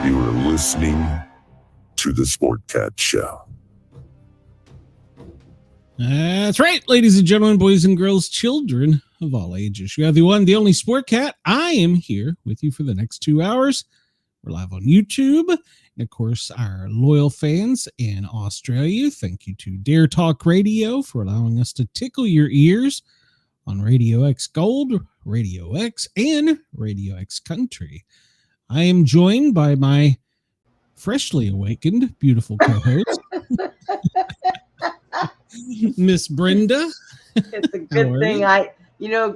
You are listening to the Sportcat Show. That's right, ladies and gentlemen, boys and girls, children of all ages. You have the one, the only Sportcat. I am here with you for the next 2 hours. We're live on YouTube. And of course, our loyal fans in Australia. Thank you to Dare Talk Radio for allowing us to tickle your ears on Radio X Gold, Radio X, and Radio X Country. I am joined by my freshly awakened, beautiful co-host, Miss Brenda. It's a good thing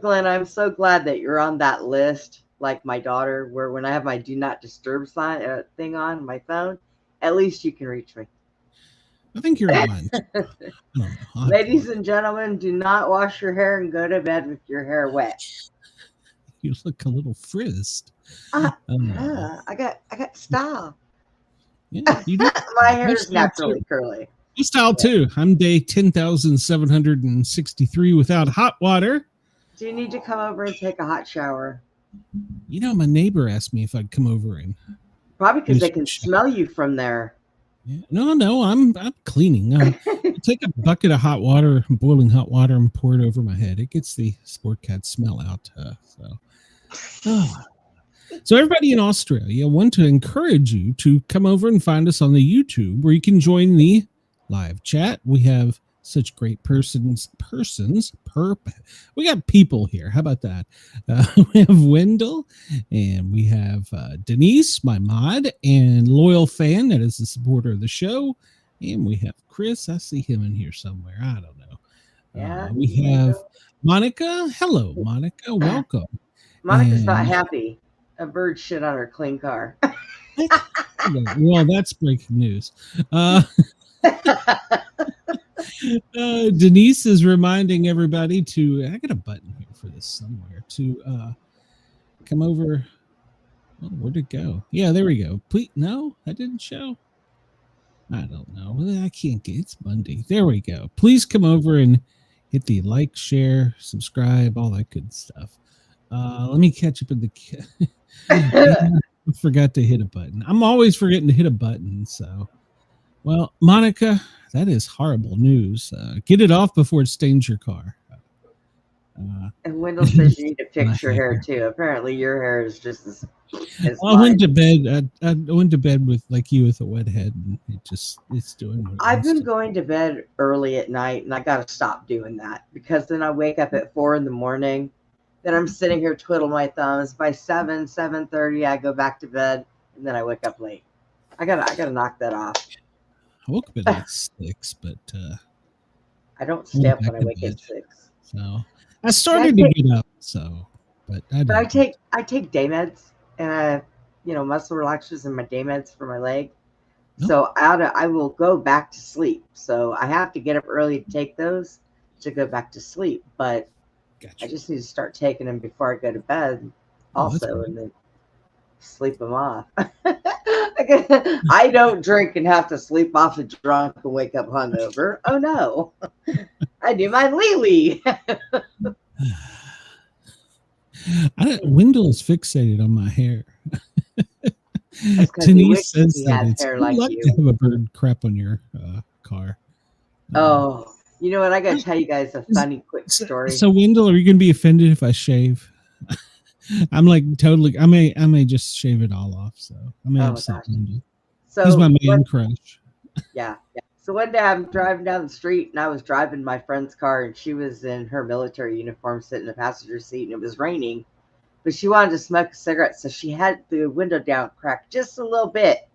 Glenn, I'm so glad that you're on that list, like my daughter, where when I have my do not disturb thing on my phone, at least you can reach me. I think you're on. Ladies and gentlemen, do not wash your hair and go to bed with your hair wet. You look a little frizzed. I got style. Yeah, you do. My hair is naturally curly. Style too. I'm day 10,763 without hot water. Do you need to come over and take a hot shower? You know, my neighbor asked me if I'd come over and probably because they can smell you from there. Yeah. No, I'm cleaning. I take a bucket of hot water, boiling hot water, and pour it over my head. It gets the Sportcat smell out. So everybody in Australia, I want to encourage you to come over and find us on the YouTube, where you can join the live chat. We have such great persons. We got people here. How about that? We have Wendell, and we have Denise, my mod and loyal fan that is a supporter of the show, and we have Chris. I see him in here somewhere. I don't know. Yeah. We have Monica. Hello, Monica. Welcome. Monica's not happy. A bird shit on her clean car. Well, that's breaking news. Denise is reminding everybody to, I got a button here for this somewhere, to come over. Oh, where'd it go? Yeah, there we go. Please, no, that didn't show. I don't know. I can't get, it's Monday. There we go. Please come over and hit the like, share, subscribe, all that good stuff. Let me catch up in the I forgot to hit a button. I'm always forgetting to hit a button. So, well, Monica, that is horrible news. Get it off before it stains your car. And Wendell says you need to fix your hair too. Apparently, your hair is just as I went to bed. I went to bed with like you with a wet head, and it's doing. I've been going to bed early at night, and I got to stop doing that because then I wake up at 4 a.m. Then I'm sitting here twiddling my thumbs. By 7:30, I go back to bed, and then I wake up late. I gotta knock that off. I woke up at like 6, but I don't stay up when I wake at 6. So I started to get up. So, but I take day meds, and I muscle relaxers and my day meds for my leg. Oh. So I will go back to sleep. So I have to get up early to take those to go back to sleep, but. Gotcha. I just need to start taking them before I go to bed also, and then sleep them off. I don't drink and have to sleep off a drunk and wake up hungover. Oh, no. I do my Lily. Wendell is fixated on my hair. Denise says that it's like to have a bird crap on your car. Oh. You know what? I got to tell you guys a funny, quick story. So, Wendell, are you going to be offended if I shave? I'm like totally. I may just shave it all off. So I may upset Wendell. So he's my man crush. Yeah. So one day I'm driving down the street, and I was driving my friend's car, and she was in her military uniform, sitting in the passenger seat, and it was raining, but she wanted to smoke a cigarette, so she had the window down cracked just a little bit.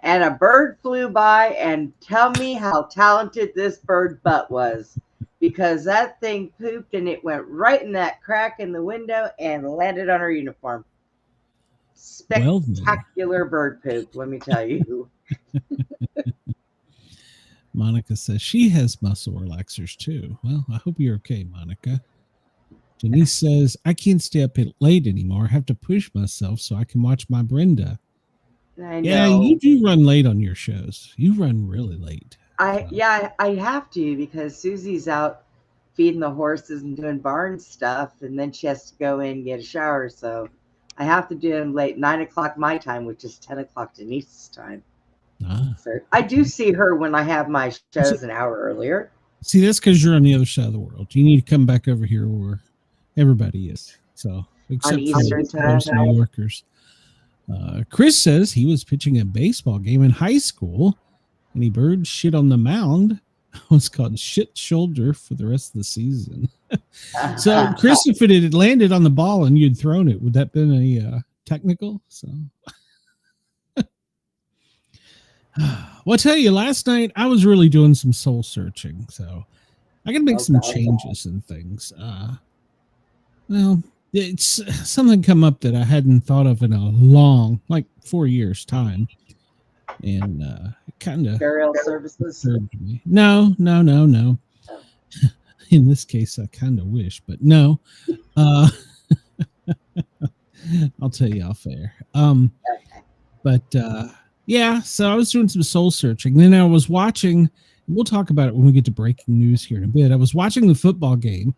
And a bird flew by, and tell me how talented this bird butt was, because that thing pooped and it went right in that crack in the window and landed on her uniform. Spectacular bird poop, let me tell you. Monica says she has muscle relaxers too. Well, I hope you're okay, Monica. Denise says, I can't stay up late anymore. I have to push myself so I can watch my Brenda. I know. Yeah, you do run late on your shows. You run really late. I have to, because Susie's out feeding the horses and doing barn stuff, and then she has to go in and get a shower. So I have to do them late 9 o'clock my time, which is 10 o'clock Denise's time. So I do see her when I have my shows an hour earlier. See, that's because you're on the other side of the world. You need to come back over here where everybody is. So, except Eastern for time. most New Yorkers. Chris says he was pitching a baseball game in high school, and he bird shit on the mound. What's called shit shoulder for the rest of the season. So, Chris, if it had landed on the ball and you'd thrown it, would that been a technical? So, well, I'll tell you, last night I was really doing some soul searching, so I got to make some changes and things. Well, it's something come up that I hadn't thought of in a long, like 4 years time, and it kind of Burial services. me. No. In this case, I kind of wish, but no. I'll tell you off air. Yeah, so I was doing some soul searching. Then I was watching, we'll talk about it when we get to breaking news here in a bit. I was watching the football game,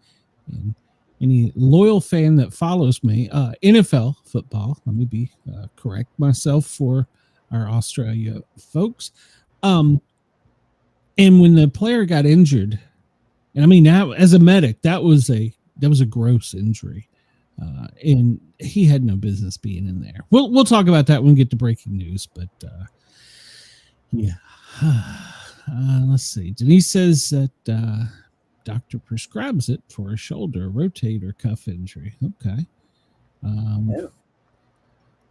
and any loyal fan that follows me, NFL football, let me be correct myself for our Australia folks. And when the player got injured, and I mean, now as a medic, that was a gross injury. And he had no business being in there. We'll talk about that when we get to breaking news. But yeah, let's see. Denise says that doctor prescribes it for a shoulder, rotator cuff injury. Okay.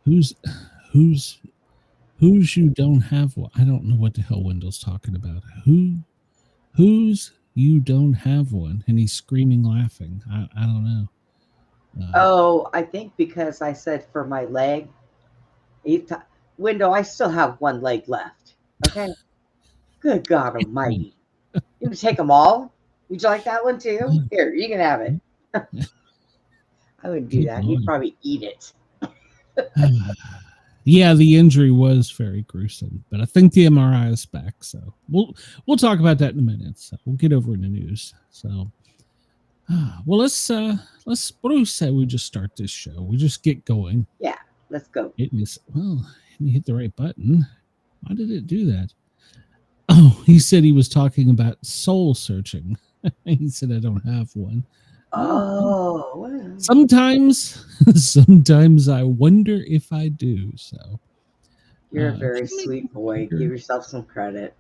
Who's you don't have one? I don't know what the hell Wendell's talking about. Who's you don't have one? And he's screaming, laughing. I don't know. I think because I said for my leg. Window, I still have one leg left. Okay. Good God Almighty! You gonna take them all? Would you like that one too? Here, you can have it. I wouldn't do that. He'd probably eat it. Yeah, the injury was very gruesome, but I think the MRI is back. So we'll talk about that in a minute. So we'll get over in the news. So. Well, let's what do we say we just start this show? We just get going. Yeah, let's go. Let me hit the right button. Why did it do that? Oh, he said he was talking about soul searching. He said I don't have one. Oh. Sometimes I wonder if I do. So you're a very sweet boy. Give yourself some credit.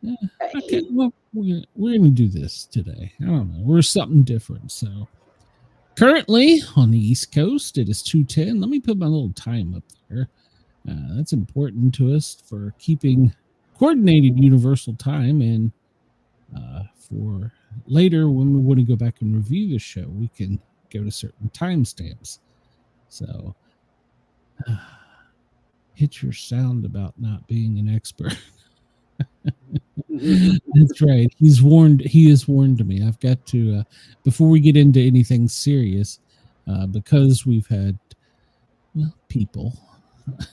Yeah. Okay. Well, we're going to do this today. I don't know. We're something different. So currently on the East Coast, it is 2:10. Let me put my little time up there. That's important to us for keeping coordinated universal time. And for later, when we want to go back and review the show, we can go to certain timestamps. So hit your sound about not being an expert. That's right. He has warned me. I've got to before we get into anything serious, because we've had people.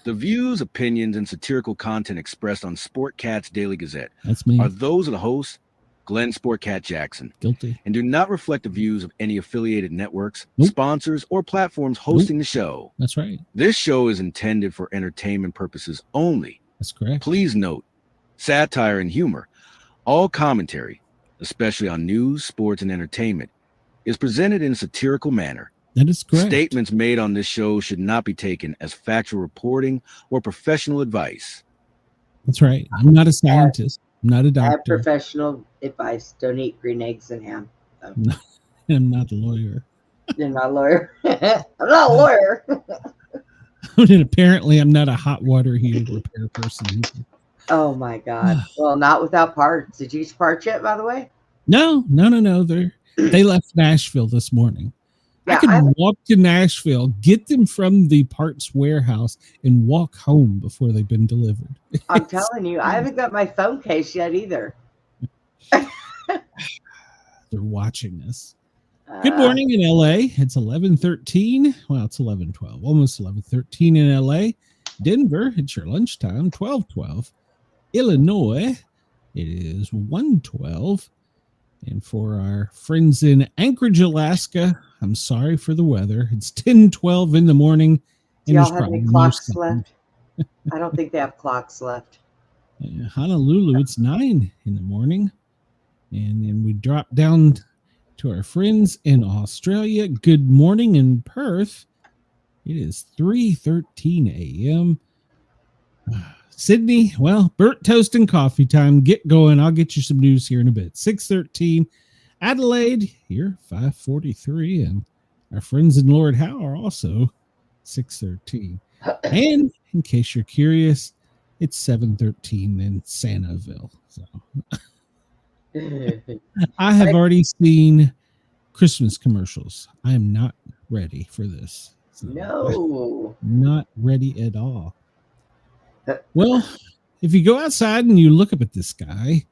The views, opinions, and satirical content expressed on Sportcat's Daily Gazette That's me. are those of the host, Glenn Sportcat Jackson, Guilty, and do not reflect the views of any affiliated networks, Nope. sponsors, or platforms hosting the show. That's right. This show is intended for entertainment purposes only. That's correct. Please note, satire and humor, all commentary, especially on news, sports, and entertainment, is presented in a satirical manner. That is correct. Statements made on this show should not be taken as factual reporting or professional advice. That's right. I'm not a scientist. I'm not a I have doctor. professional advice. Don't eat green eggs and ham. So. I'm not a lawyer. You're not a lawyer. I'm not a lawyer. And apparently, I'm not a hot water heater repair person either. Oh my God. Well, not without parts. Did you use parts yet, by the way? No. They left Nashville this morning. Yeah, I can walk to Nashville, get them from the parts warehouse, and walk home before they've been delivered. I'm telling you, I haven't got my phone case yet either. They're watching us. Good morning in LA. It's 11:13. Well, it's 11:12, almost 11:13 in LA. Denver, it's your lunchtime, 12:12. Illinois, it is 1:12. And for our friends in Anchorage, Alaska, I'm sorry for the weather. It's 10:12 in the morning Do And y'all there's have any probably clocks something. left? I don't think they have clocks left. Honolulu, it's 9 in the morning. And then we drop down to our friends in Australia. Good morning in Perth. It is 3:13 a.m. Sydney, well, burnt toast and coffee time. Get going. I'll get you some news here in a bit. 6:13. Adelaide, here, 5:43. And our friends in Lord Howe are also 6:13. And in case you're curious, it's 7:13 in Sanaville. So I have already seen Christmas commercials. I am not ready for this. So, No. not ready at all. Well, if you go outside and you look up at the sky,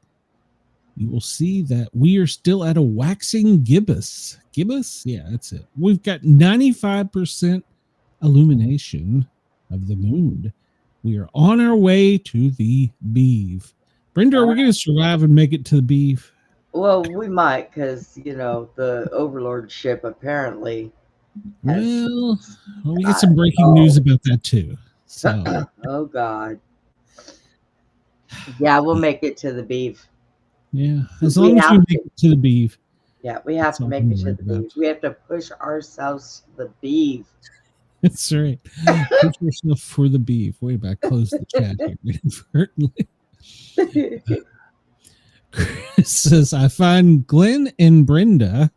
you will see that we are still at a waxing gibbous. Gibbous? Yeah, that's it. We've got 95% illumination of the moon. We are on our way to the beeve. Brenda, are we going to survive and make it to the beeve? Well, we might, because, the Overlord ship apparently has... Well, we get some breaking news about that too. So, oh, God. Yeah, we'll make it to the beeve. yeah, as long as we make it to the beeve. Yeah, we have to make it to the beeve. We have to push ourselves to the beeve. That's right. Push yourself for the beef. Wait back, close the chat here inadvertently. Chris says, I find Glenn and Brenda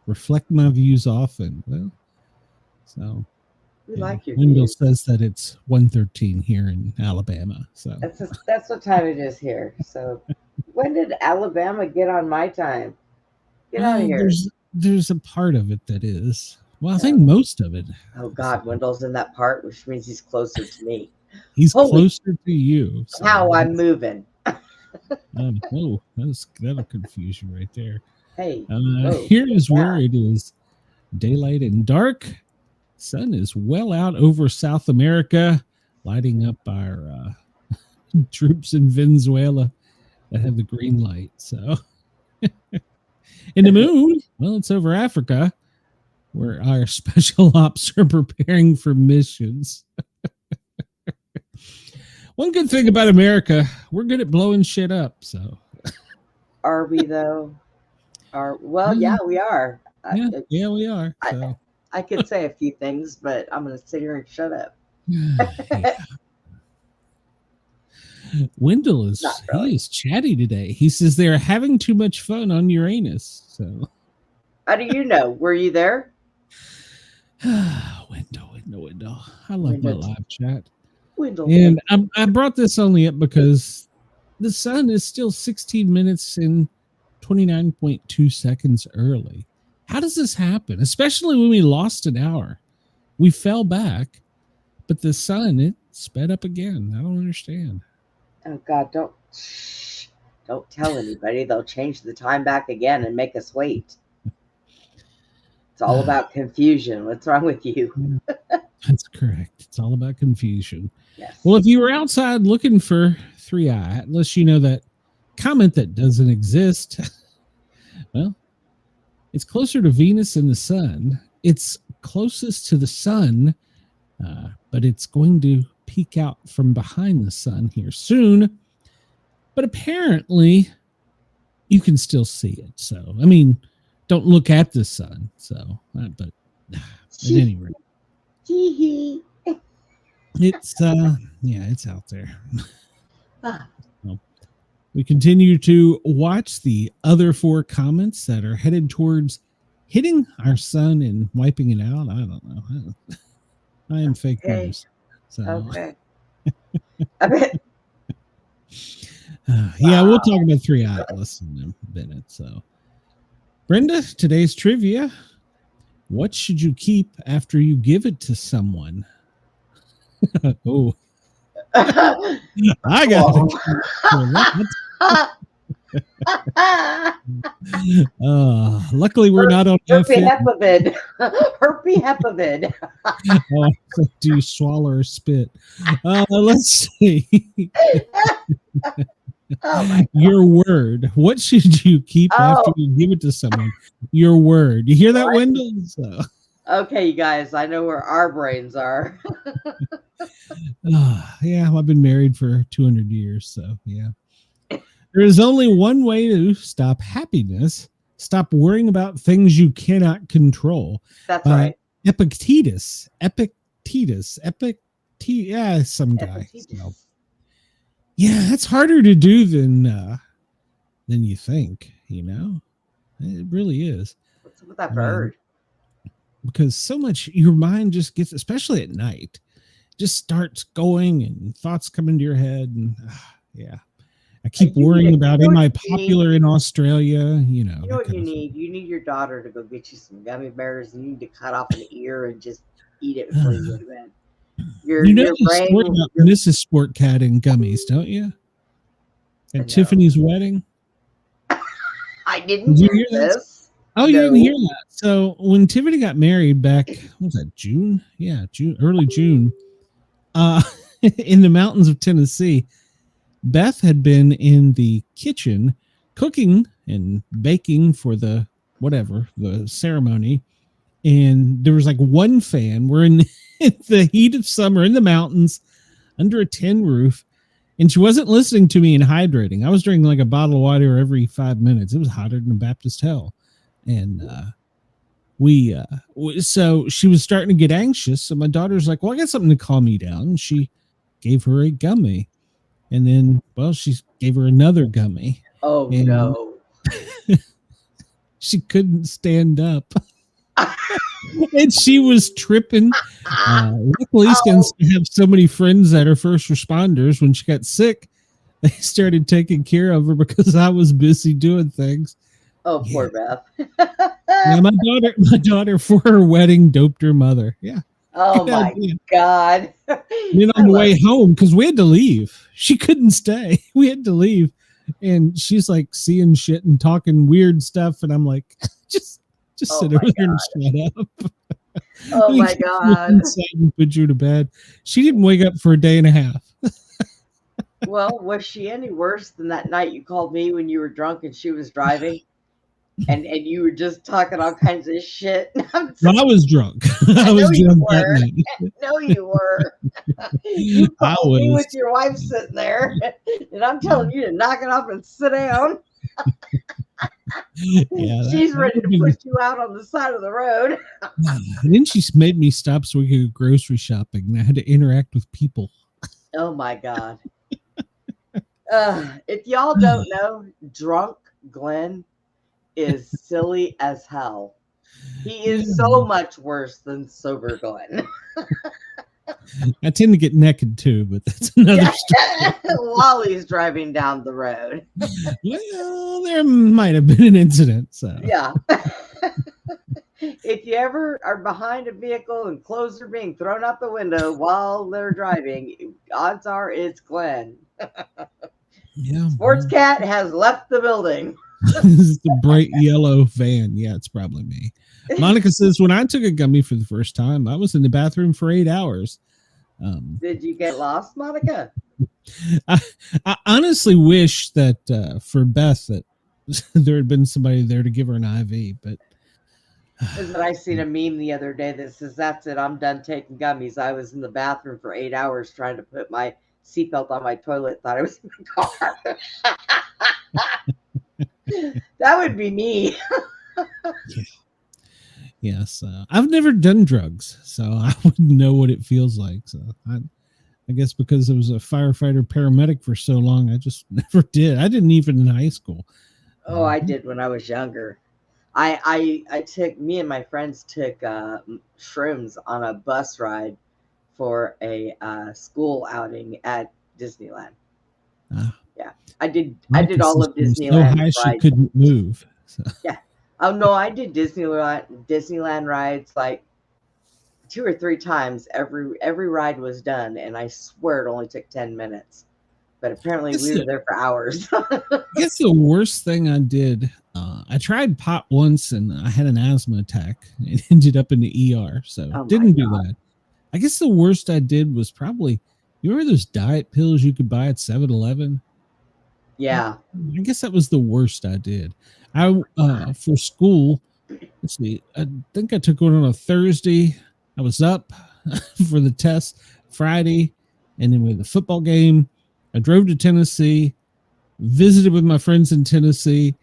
reflect my views often. Well, so we like your Wendell views. says that it's 1:13 here in Alabama. So that's what time it is here. So when did Alabama get on my time? Get out of here. There's a part of it that is. Well, I think most of it. Oh, God, Wendell's in that part, which means he's closer to me. He's closer to you. So how I'm moving. Oh, that'll confuse you right there. Hey. Here is where it is daylight and dark. Sun is well out over South America, lighting up our troops in Venezuela that have the green light. So, and the moon, well, it's over Africa, where our special ops are preparing for missions. One good thing about America, we're good at blowing shit up. So, are we though? Yeah, we are. Yeah, we are. So. I could say a few things, but I'm going to sit here and shut up. Wendell is he is chatty today. He says they're having too much fun on Uranus. So, how do you know? Were you there? Wendell. I love my live chat. Wendell. And I brought this only up because the sun is still 16 minutes and 29.2 seconds early. How does this happen? Especially when we lost an hour. We fell back, but the sun, it sped up again. I don't understand. Oh, God, don't tell anybody. They'll change the time back again and make us wait. It's all about confusion. What's wrong with you? That's correct. It's all about confusion. Yes. Well, if you were outside looking for 3i Atlas, you know that comment that doesn't exist. Well, it's closer to Venus than the sun. It's closest to the sun, but it's going to peek out from behind the sun here soon. But apparently, you can still see it. So, I mean, don't look at the sun. So, but at any rate, it's it's out there. So, we continue to watch the other 4 comments that are headed towards hitting our sun and wiping it out. I don't know. I am fake news. So. Okay. Yeah, we'll talk about 3i Atlas in a minute. So, Brenda, today's trivia. What should you keep after you give it to someone? Oh. I got luckily we're not on Herpy Hepavid. Do you swallow or spit? Let's see. Your word. What should you keep after you give it to someone? Your word. You hear that, Wendell? So. Okay, you guys, I know where our brains are. Yeah, I've been married for 200 years, so yeah. There is only one way to stop happiness. Stop worrying about things you cannot control. That's right. Epictetus, yeah, some guy. So, yeah, it's harder to do than you think. You know, it really is. What's up with that bird? Because so much your mind just gets, especially at night, just starts going and thoughts come into your head, and yeah. I keep worrying about, am I popular in Australia? You know what you need? You need your daughter to go get you some gummy bears, and you need to cut off an ear and just eat it before you go to bed. You know the story about Mrs. Sportcat and gummies, don't you? At Tiffany's wedding? I didn't hear this. Oh, you didn't hear that? So when Tiffany got married back, what was that, June? Yeah, early June, in the mountains of Tennessee, Beth had been in the kitchen cooking and baking for the ceremony. And there was like one fan. We're in the heat of summer in the mountains under a tin roof. And she wasn't listening to me and hydrating. I was drinking like a bottle of water every 5 minutes. It was hotter than a Baptist hell. And so she was starting to get anxious. So my daughter's like, well, I got something to calm me down. And she gave her a gummy. And then, well, she gave her another gummy. Oh, no. She couldn't stand up. And she was tripping. Luckily, since we have so many friends that are first responders, when she got sick, they started taking care of her because I was busy doing things. Oh, poor Beth. Yeah, my daughter for her wedding doped her mother. Yeah. Oh my God. Then on the way home, because we had to leave. She couldn't stay. We had to leave. And she's like seeing shit and talking weird stuff. And I'm like, just sit over there and shut up. Oh my God. And put you to bed. She didn't wake up for a day and a half. Well, was she any worse than that night you called me when you were drunk and she was driving? And you were just talking all kinds of shit. Well, I was drunk. I was drunk that night. No, you were. You called me with your wife sitting there, and I'm telling you to knock it off and sit down. Yeah, she's ready to put you out on the side of the road. And then she made me stop so we could go grocery shopping, and I had to interact with people. Oh my God. If y'all don't know, drunk Glenn is silly as hell. He is so much worse than sober Glenn. I tend to get naked too, but that's another story. While he's driving down the road. Well, there might have been an incident. So yeah. If you ever are behind a vehicle and clothes are being thrown out the window while they're driving, odds are it's Glenn. Yeah. Sportscat has left the building. This is the bright yellow van. Yeah, it's probably me. Monica says, when I took a gummy for the first time, I was in the bathroom for 8 hours. Did you get lost, Monica? I honestly wish that for Beth that there had been somebody there to give her an IV, but I seen a meme the other day that says, that's it, I'm done taking gummies. I was in the bathroom for 8 hours trying to put my seatbelt on my toilet, thought I was in the car. That would be me. Yeah. Yes, I've never done drugs, so I wouldn't know what it feels like. So I guess because I was a firefighter paramedic for so long, I just never did. I didn't even in high school. Oh, I did when I was younger. Me and my friends took shrooms on a bus ride for a school outing at Disneyland. Yeah, I did all of Disneyland. So high she couldn't move. So. Yeah. Oh no, I did Disneyland rides like 2 or 3 times. Every ride was done, and I swear it only took 10 minutes. But apparently we were there for hours. I guess the worst thing I did, I tried pot once and I had an asthma attack and ended up in the ER. So didn't do that. I guess the worst I did was probably, you remember those diet pills you could buy at 7-Eleven? Yeah. I guess that was the worst I did. For school, let's see. I think I took one on a Thursday. I was up for the test Friday, and then we had the football game. I drove to Tennessee, visited with my friends in Tennessee,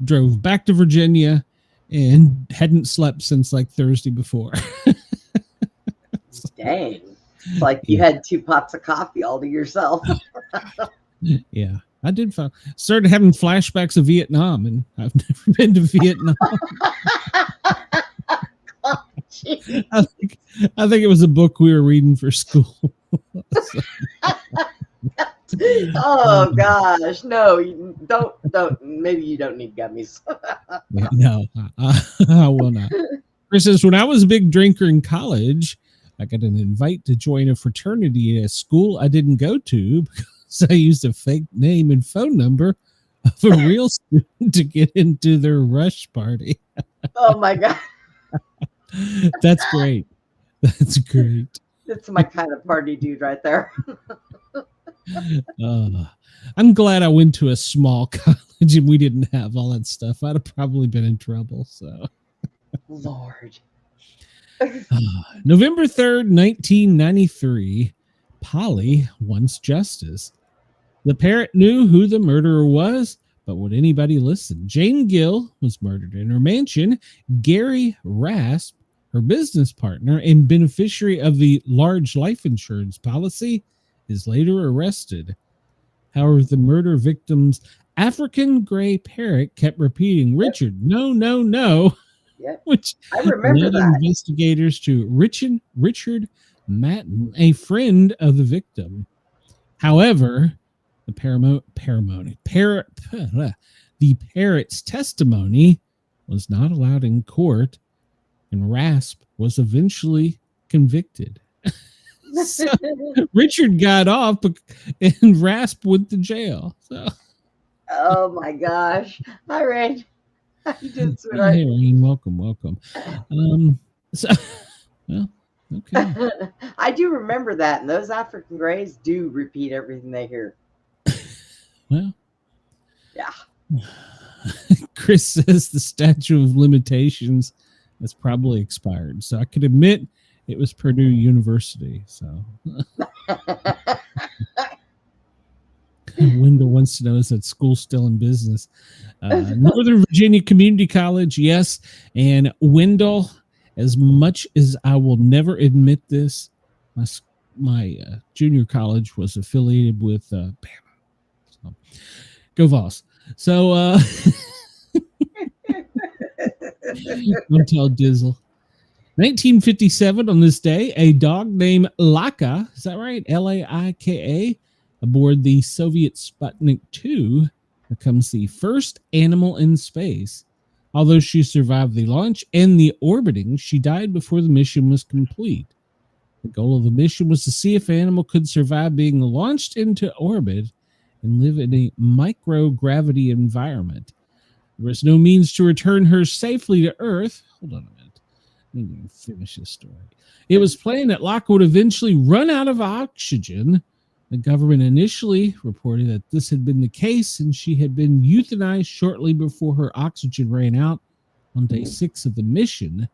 drove back to Virginia, and hadn't slept since like Thursday before. Dang. It's like you had 2 pots of coffee all to yourself. Yeah, I did. Started having flashbacks of Vietnam, and I've never been to Vietnam. Oh, I think it was a book we were reading for school. oh gosh, no! You don't. Maybe you don't need gummies. Yeah, no, I will not. Chris says, when I was a big drinker in college, I got an invite to join a fraternity at a school I didn't go to because I used a fake name and phone number of a real student to get into their rush party. Oh my god, That's great. That's great. that's my kind of party dude right there. I'm glad I went to a small college and we didn't have all that stuff. I'd have probably been in trouble. So, Lord. November 3rd, 1993, Polly wants justice. The parent knew who the murderer was, but would anybody listen? Jane Gill was murdered in her mansion. Gary Rasp, her business partner and beneficiary of the large life insurance policy, is later arrested. However, the murder victim's African gray parrot kept repeating, "Richard, no, no, no," Yep. which I remember led that. investigators to Richard Matten, a friend of the victim. However, the parrot's testimony was not allowed in court, and Rasp was eventually convicted. So Richard got off, and Rasp went to jail. So, Oh my gosh. Hi, Ray. How you doing, sweetheart? hey, Rain, welcome. So, well, okay. I do remember that, and those African Greys do repeat everything they hear. Well, Yeah. Chris says the statute of limitations has probably expired. So I could admit it was Purdue University. So Wendell wants to know, is that school still in business? Northern Virginia Community College, yes. And Wendell, as much as I will never admit this, my junior college was affiliated with Bama. So, go Voss. So don't tell Dizzle. 1957, on this day, a dog named Laika, is that right? Laika, aboard the Soviet Sputnik 2, becomes the first animal in space. Although she survived the launch and the orbiting, she died before the mission was complete. The goal of the mission was to see if an animal could survive being launched into orbit and live in a microgravity environment. There was no means to return her safely to Earth. Hold on a minute. Let me finish this story. It was planned that Laika would eventually run out of oxygen. The government initially reported that this had been the case, and she had been euthanized shortly before her oxygen ran out on day 6 of the mission.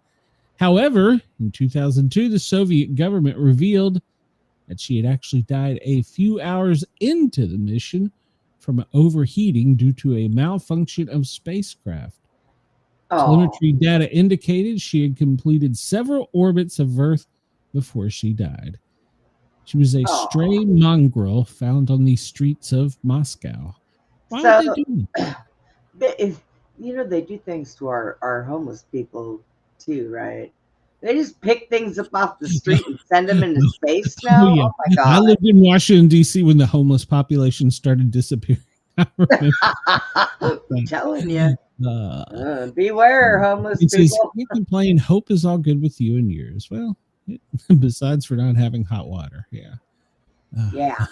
However, in 2002, the Soviet government revealed that she had actually died a few hours into the mission from overheating due to a malfunction of spacecraft. Oh, Telemetry data indicated she had completed several orbits of Earth before she died. She was a stray mongrel found on the streets of Moscow. Why So- would they do that? they do things to our homeless people too, right? They just pick things up off the street and send them into space now. Oh, yeah. Oh my I god! lived in Washington, D.C. when the homeless population started disappearing. I remember. I'm telling you, Uh, beware, homeless It says, people. you complain, hope is all good with you and yours. Well, besides for not having hot water. Yeah. Yeah.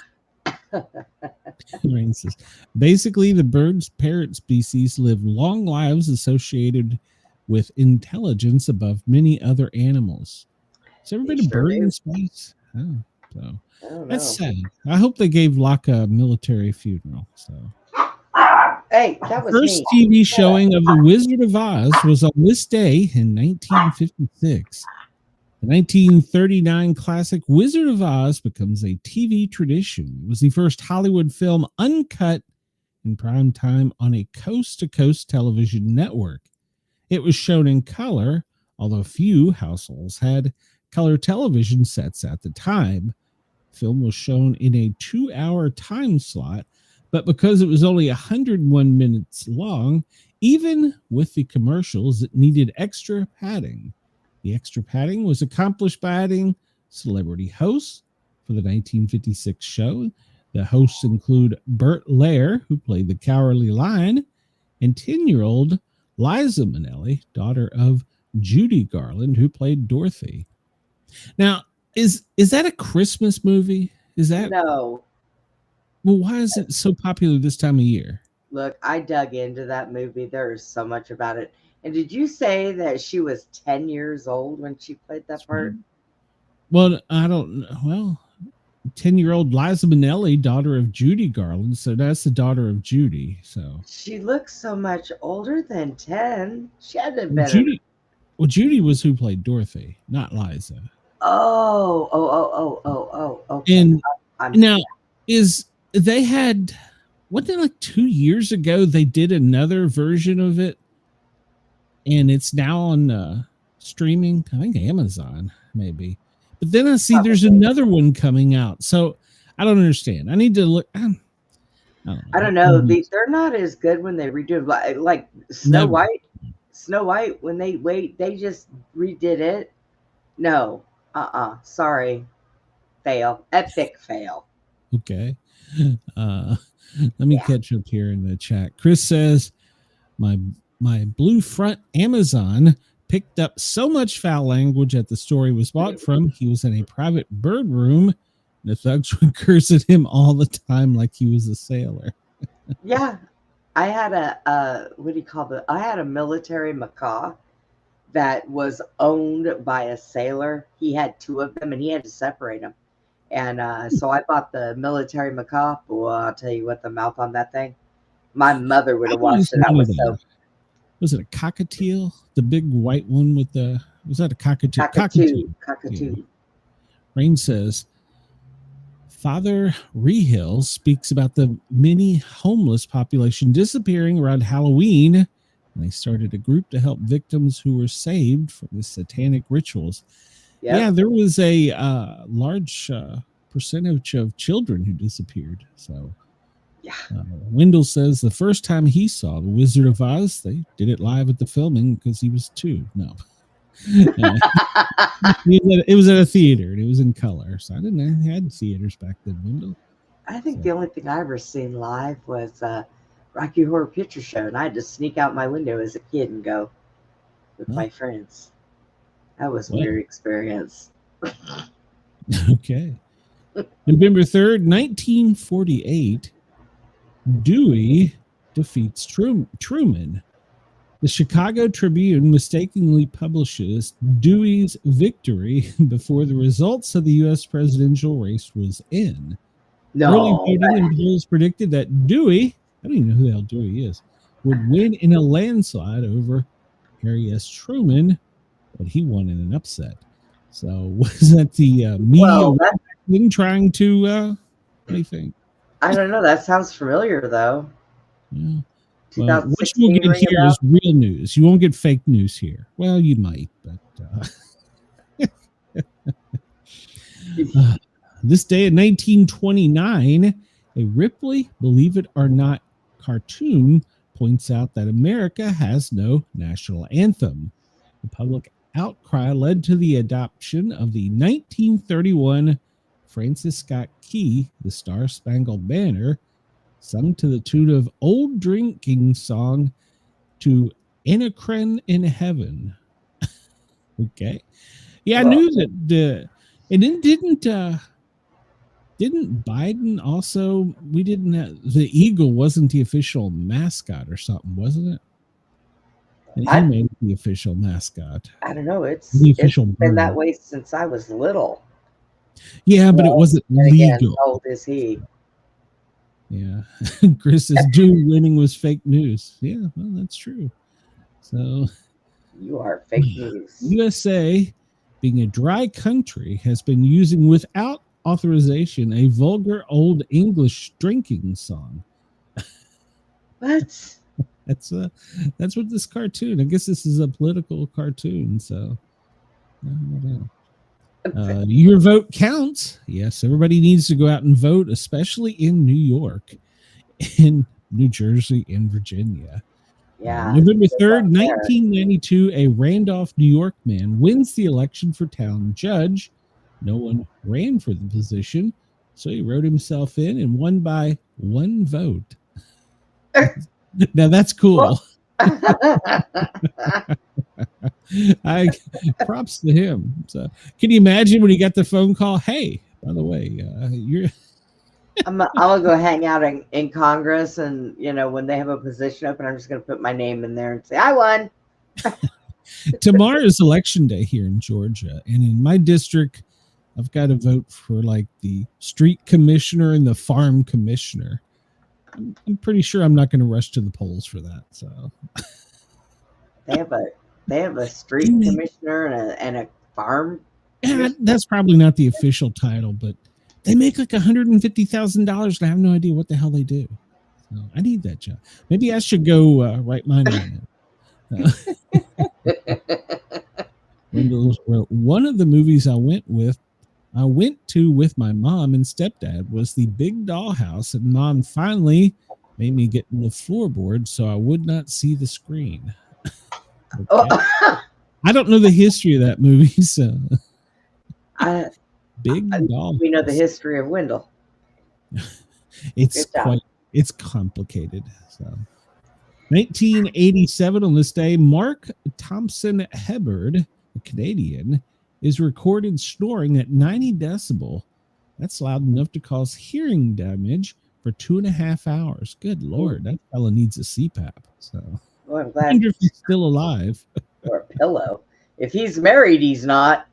Rain says, basically, the parrot species live long lives associated with intelligence above many other animals. Has there ever They been a sure bird do. in space? Oh, so I don't that's know. sad. I hope they gave Laika a military funeral. So Hey, that was First me. TV showing of The Wizard of Oz was on this day in 1956. The 1939 classic Wizard of Oz becomes a TV tradition. It was the first Hollywood film uncut in prime time on a coast-to-coast television network. It was shown in color, although few households had color television sets at the time. The film was shown in a 2-hour time slot, but because it was only 101 minutes long, even with the commercials, it needed extra padding. The extra padding was accomplished by adding celebrity hosts for the 1956 show. The hosts include Bert Lair, who played the Cowardly Lion, and 10-year-old Liza Minnelli, daughter of Judy Garland, who played Dorothy. Now, is that a Christmas movie? Is that No. Well, why is it so popular this time of year? Look, I dug into that movie. There is so much about it. And did you say that she was 10 years old when she played that part? Well, I don't know. Well, 10-year-old Liza Minnelli, daughter of Judy Garland. So that's the daughter of Judy. So She looks so much older than 10. She had to have well, been. Judy was who played Dorothy, not Liza. Oh. Okay. And I'm now they had, what, like 2 years ago, they did another version of it. And it's now on streaming, I think Amazon, maybe. But then I see there's another one coming out. So I don't understand. I need to look. I don't know. They're not as good when they redo it. Like Snow White. Snow White, when they just redid it. No. Sorry. Fail. Epic fail. Okay. Let me catch up here in the chat. Chris says, my blue front Amazon picked up so much foul language at the store he was bought from. He was in a private bird room. And the thugs would curse at him all the time like he was a sailor. Yeah. I had I had a military macaw that was owned by a sailor. He had 2 of them and he had to separate them. And so I bought the military macaw. Boy, I'll tell you what, the mouth on that thing. My mother would have watched it. Was it a cockatiel? The big white one with the, was that a cockatiel? Cockatoo. Rain says, Father Rehill speaks about the many homeless population disappearing around Halloween. And they started a group to help victims who were saved from the satanic rituals. Yep. Yeah, there was a large percentage of children who disappeared. So, yeah. Wendell says the first time he saw The Wizard of Oz, they did it live at the filming because he was 2. No. It was at a theater and it was in color. So I didn't know they had theaters back then, Wendell. I think the only thing I ever seen live was Rocky Horror Picture Show, and I had to sneak out my window as a kid and go with my friends. That was a weird experience. Okay. November 3rd, 1948, Dewey defeats Truman. The Chicago Tribune mistakenly publishes Dewey's victory before the results of the U.S. presidential race was in. Early voting and polls predicted that Dewey, I don't even know who the hell Dewey is, would win in a landslide over Harry S. Truman, but he won in an upset. So was that the media trying to, what do you think? I don't know. That sounds familiar, though. Yeah. Well, what you will get here is real news. You won't get fake news here. Well, you might, but this day in 1929, a Ripley Believe It or Not cartoon points out that America has no national anthem. The public outcry led to the adoption of the 1931 Francis Scott Key, The Star-Spangled Banner, sung to the tune of Old Drinking Song to Anacron in Heaven. Okay. Yeah, I knew that and then didn't Biden also, we didn't have, the eagle wasn't the official mascot or something, wasn't it? And he made the official mascot. I don't know. It's been that way since I was little. Yeah, but it wasn't legal. Again, how old is he? Yeah. Chris says Doom winning was fake news. Yeah, well, that's true. So You are fake news. USA, being a dry country, has been using without authorization a vulgar old English drinking song. What? That's what this cartoon. I guess this is a political cartoon, so I don't know. Your vote counts. Yes, everybody needs to go out and vote, especially in New York, in New Jersey, and Virginia. Yeah. November 3rd, out there. 1992, a Randolph, New York man wins the election for town judge. No one ran for the position, so he wrote himself in and won by one vote. Now that's cool. I props to him. So, can you imagine when he got the phone call? Hey, by the way, you're. I'm gonna go hang out in Congress, and when they have a position open, I'm just gonna put my name in there and say I won. Tomorrow is election day here in Georgia, and in my district, I've got to vote for like the street commissioner and the farm commissioner. I'm pretty sure I'm not going to rush to the polls for that. So they have a street commissioner and a farm. Yeah, that's probably not the official title, but they make like $150,000, and I have no idea what the hell they do. So I need that job. Maybe I should go write mine on it. One of the movies I went to with my mom and stepdad was The Big Dollhouse, and Mom finally made me get in the floorboard so I would not see the screen. Okay. I don't know the history of that movie, so Big Dollhouse. We know the history of Wendell. It's complicated. So 1987, on this day, Mark Thompson Hubbard, a Canadian, is recorded snoring at 90 decibel. That's loud enough to cause hearing damage for 2.5 hours. Good Lord, that fella needs a CPAP. So Well, I'm I glad. wonder if he's still alive. Or a pillow. If he's married, he's not.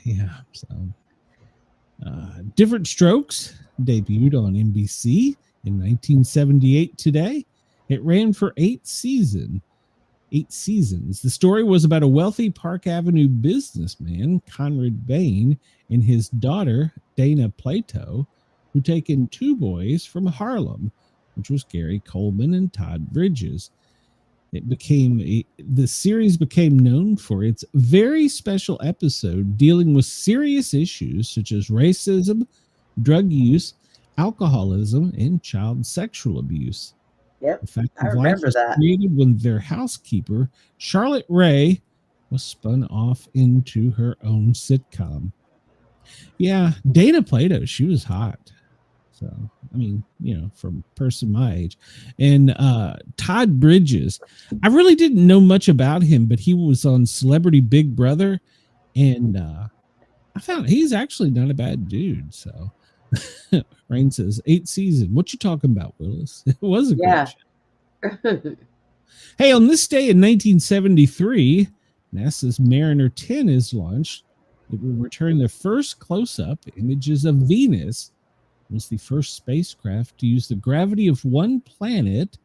Yeah. So, Different Strokes debuted on NBC in 1978 today. It ran for 8 seasons. The story was about a wealthy Park Avenue businessman, Conrad Bain, and his daughter, Dana Plato, who taken 2 boys from Harlem, which was Gary Coleman and Todd Bridges. The series became known for its very special episode dealing with serious issues such as racism, drug use, alcoholism, and child sexual abuse. Yep, The fact I of life remember was that. created when their housekeeper, Charlotte Ray, was spun off into her own sitcom. Yeah, Dana Plato, she was hot. So, I mean, from a person my age. And Todd Bridges, I really didn't know much about him, but he was on Celebrity Big Brother. And I found he's actually not a bad dude. So, Rain says 8 seasons. What you talking about, Willis? It was a great show. Hey, on this day in 1973, NASA's Mariner 10 is launched. It will return the first close-up images of Venus. It was the first spacecraft to use the gravity of one planet,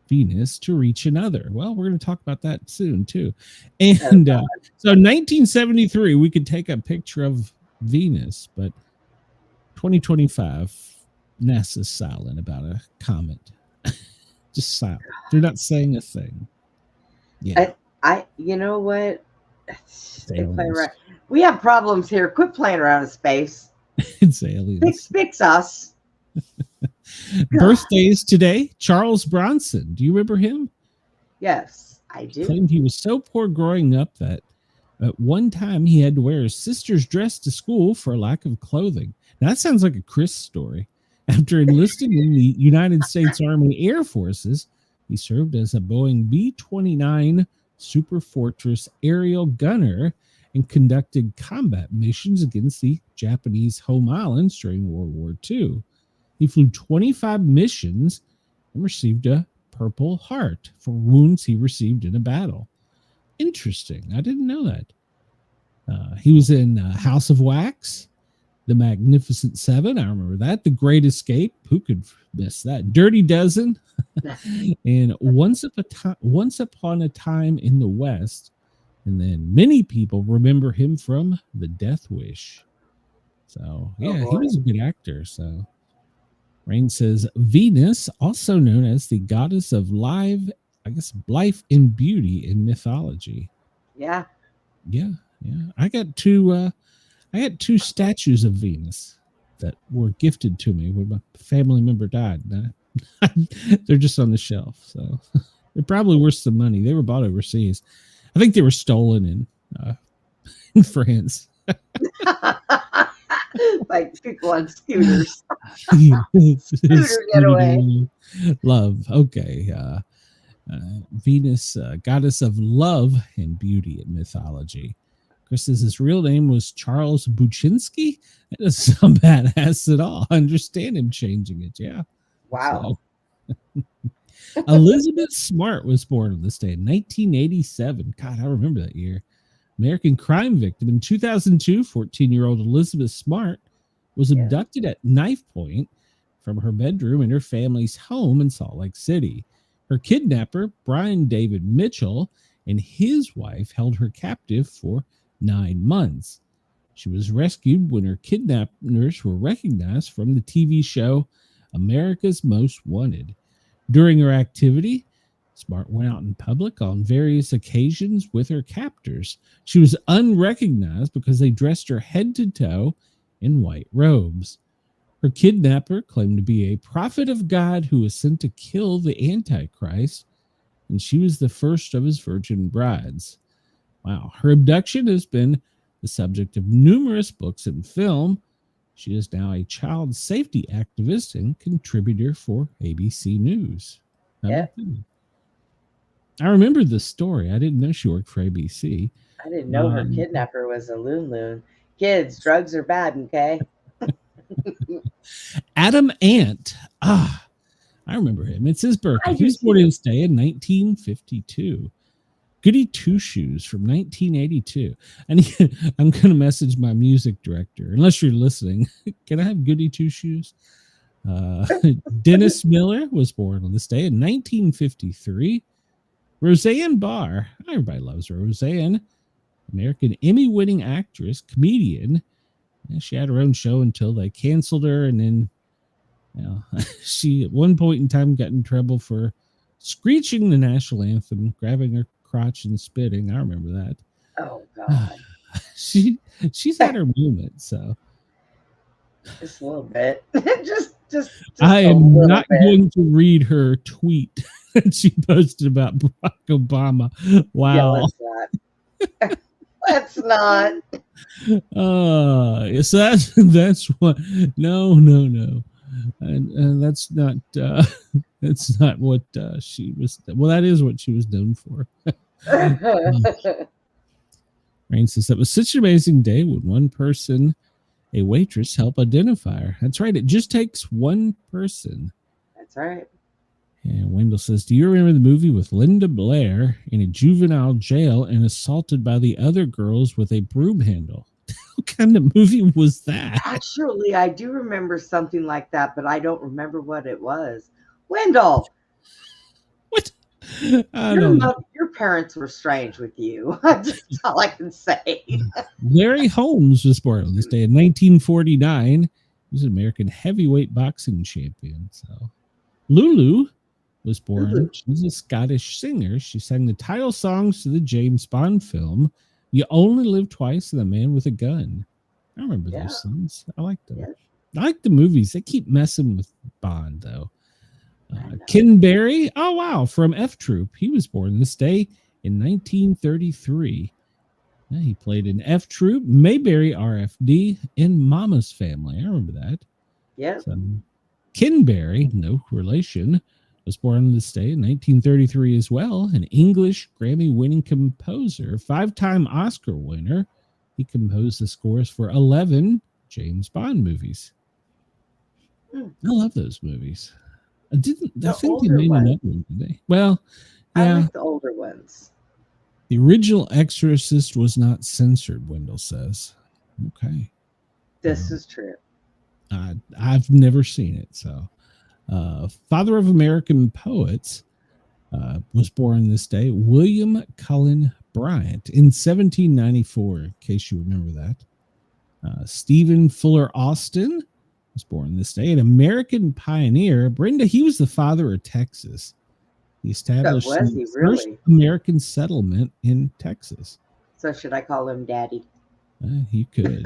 Venus, to reach another. Well, we're going to talk about that soon, too. And so 1973, we could take a picture of Venus, but 2025, NASA's silent about a comet. Just silent. They're not saying a thing. Yeah. You know what? They play around. We have problems here. Quit playing around in space. It's aliens. Fix us. Birthdays today. Charles Bronson. Do you remember him? Yes, I do. Claimed he was so poor growing up that at one time he had to wear his sister's dress to school for a lack of clothing. Now, that sounds like a Chris story. After enlisting in the United States Army Air Forces, he served as a Boeing B-29 Super Fortress aerial gunner and conducted combat missions against the Japanese home islands during World War II. He flew 25 missions and received a Purple Heart for wounds he received in a battle. Interesting. I didn't know that. He was in House of Wax, The Magnificent Seven, I remember that. The Great Escape, who could miss that? Dirty Dozen, and Once Upon a Time in the West. And then many people remember him from The Death Wish. So yeah, he was a good actor. So Rain says Venus, also known as the goddess of life and beauty in mythology. Yeah. Yeah. I got two statues of Venus that were gifted to me when my family member died. They're just on the shelf, so they're probably worth some money. They were bought overseas. I think they were stolen in France. Like people on scooters. Scooter getaway. Love. Okay. Venus, goddess of love and beauty in mythology. Chris says his real name was Charles Buczynski. That doesn't sound badass at all. I understand him changing it. Yeah. Wow. So. Elizabeth Smart was born on this day in 1987. God, I remember that year. American crime victim. In 2002, 14-year-old Elizabeth Smart was abducted at knife point from her bedroom in her family's home in Salt Lake City. Her kidnapper, Brian David Mitchell, and his wife held her captive for 9 months. She was rescued when her kidnappers were recognized from the TV show America's Most Wanted. During her activity, Smart went out in public on various occasions with her captors. She was unrecognized because they dressed her head to toe in white robes. Her kidnapper claimed to be a prophet of God who was sent to kill the Antichrist, and she was the first of his virgin brides. Wow. Her abduction has been the subject of numerous books and film. She is now a child safety activist and contributor for ABC News. Yeah. I remember this story. I didn't know she worked for ABC. I didn't know her kidnapper was a loon. Kids, drugs are bad, okay? Adam Ant. I remember him. It's his birthday. He was born in this day in 1952. Goody Two Shoes from 1982. And I'm going to message my music director, unless you're listening. Can I have Goody Two Shoes? Dennis Miller was born on this day in 1953. Roseanne Barr. Everybody loves Roseanne. American Emmy-winning actress, comedian. And she had her own show until they canceled her, and then she at one point in time got in trouble for screeching the national anthem, grabbing her crotch and spitting. I remember that. Oh God. She's had her moments, so just a little bit. just I am not going to read her tweet that she posted about Barack Obama. Wow. Yeah, let's not. So that's what. No. And that's not what she was. Well, that is what she was known for. Rain says that was such an amazing day when one person, a waitress, helped identify her. That's right. It just takes one person. That's right. And Wendell says, do you remember the movie with Linda Blair in a juvenile jail and assaulted by the other girls with a broom handle? What kind of movie was that? Actually, I do remember something like that, but I don't remember what it was. Wendell. What? Your parents were strange with you. That's all I can say. Larry Holmes was born on this day in 1949. He was an American heavyweight boxing champion. So Lulu was born. Lulu. She's a Scottish singer. She sang the title songs to the James Bond film You Only Live Twice and The Man with a Gun. I remember those songs. I like them. Yeah. I like the movies. They keep messing with Bond, though. Ken Berry, oh wow, from F Troop. He was born this day in 1933. Yeah, he played in F Troop, Mayberry RFD, and Mama's Family. I remember that. Yeah. So, Ken Berry, no relation, was born on this day in 1933 as well. An English Grammy-winning composer, 5-time Oscar winner. He composed the scores for 11 James Bond movies. I love those movies. I think they made another one today. Well, yeah. I like the older ones. The original Exorcist was not censored, Wendell says. Okay. This is true. I've never seen it. So, father of American poets, was born this day, William Cullen Bryant, in 1794, in case you remember that. Stephen Fuller Austin was born this day, an American pioneer. Brenda, he was the father of Texas. He established was he the first really? American settlement in Texas. So should I call him Daddy? He could.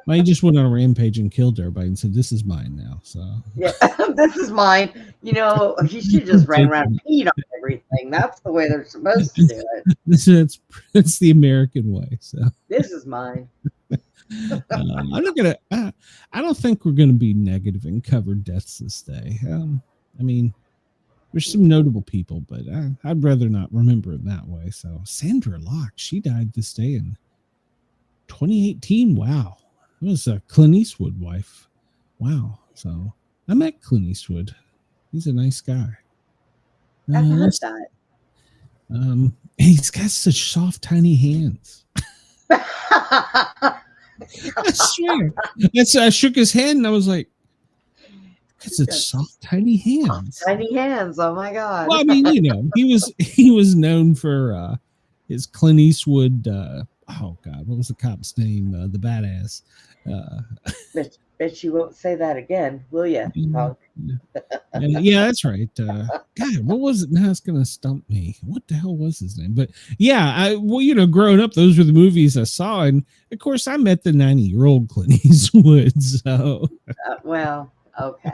Maybe he just went on a rampage and killed everybody and said, "This is mine now." So Yeah, this is mine. You know, he should just ran around and peed on everything. That's the way they're supposed to do it. It's the American way. So This is mine. I'm not gonna. I don't think we're gonna be negative and cover deaths this day. I mean, there's some notable people, but I'd rather not remember it that way. So Sandra Locke, she died this day in 2018. Wow, it was a Clint Eastwood wife. Wow. So I met Clint Eastwood. He's a nice guy. I've heard that. He's got such soft, tiny hands. I swear. I shook his hand and I was like, "That's such soft, tiny hands." Tiny hands. Oh my God. Well, I mean, he was known for his Clint Eastwood. Oh God, what was the cop's name? The badass. Bet you won't say that again, will you? Yeah, that's right. God, what was it? Now it's gonna stump me. What the hell was his name? But yeah, growing up, those were the movies I saw, and of course, I met the 90-year-old Clint Eastwood. So, well, okay.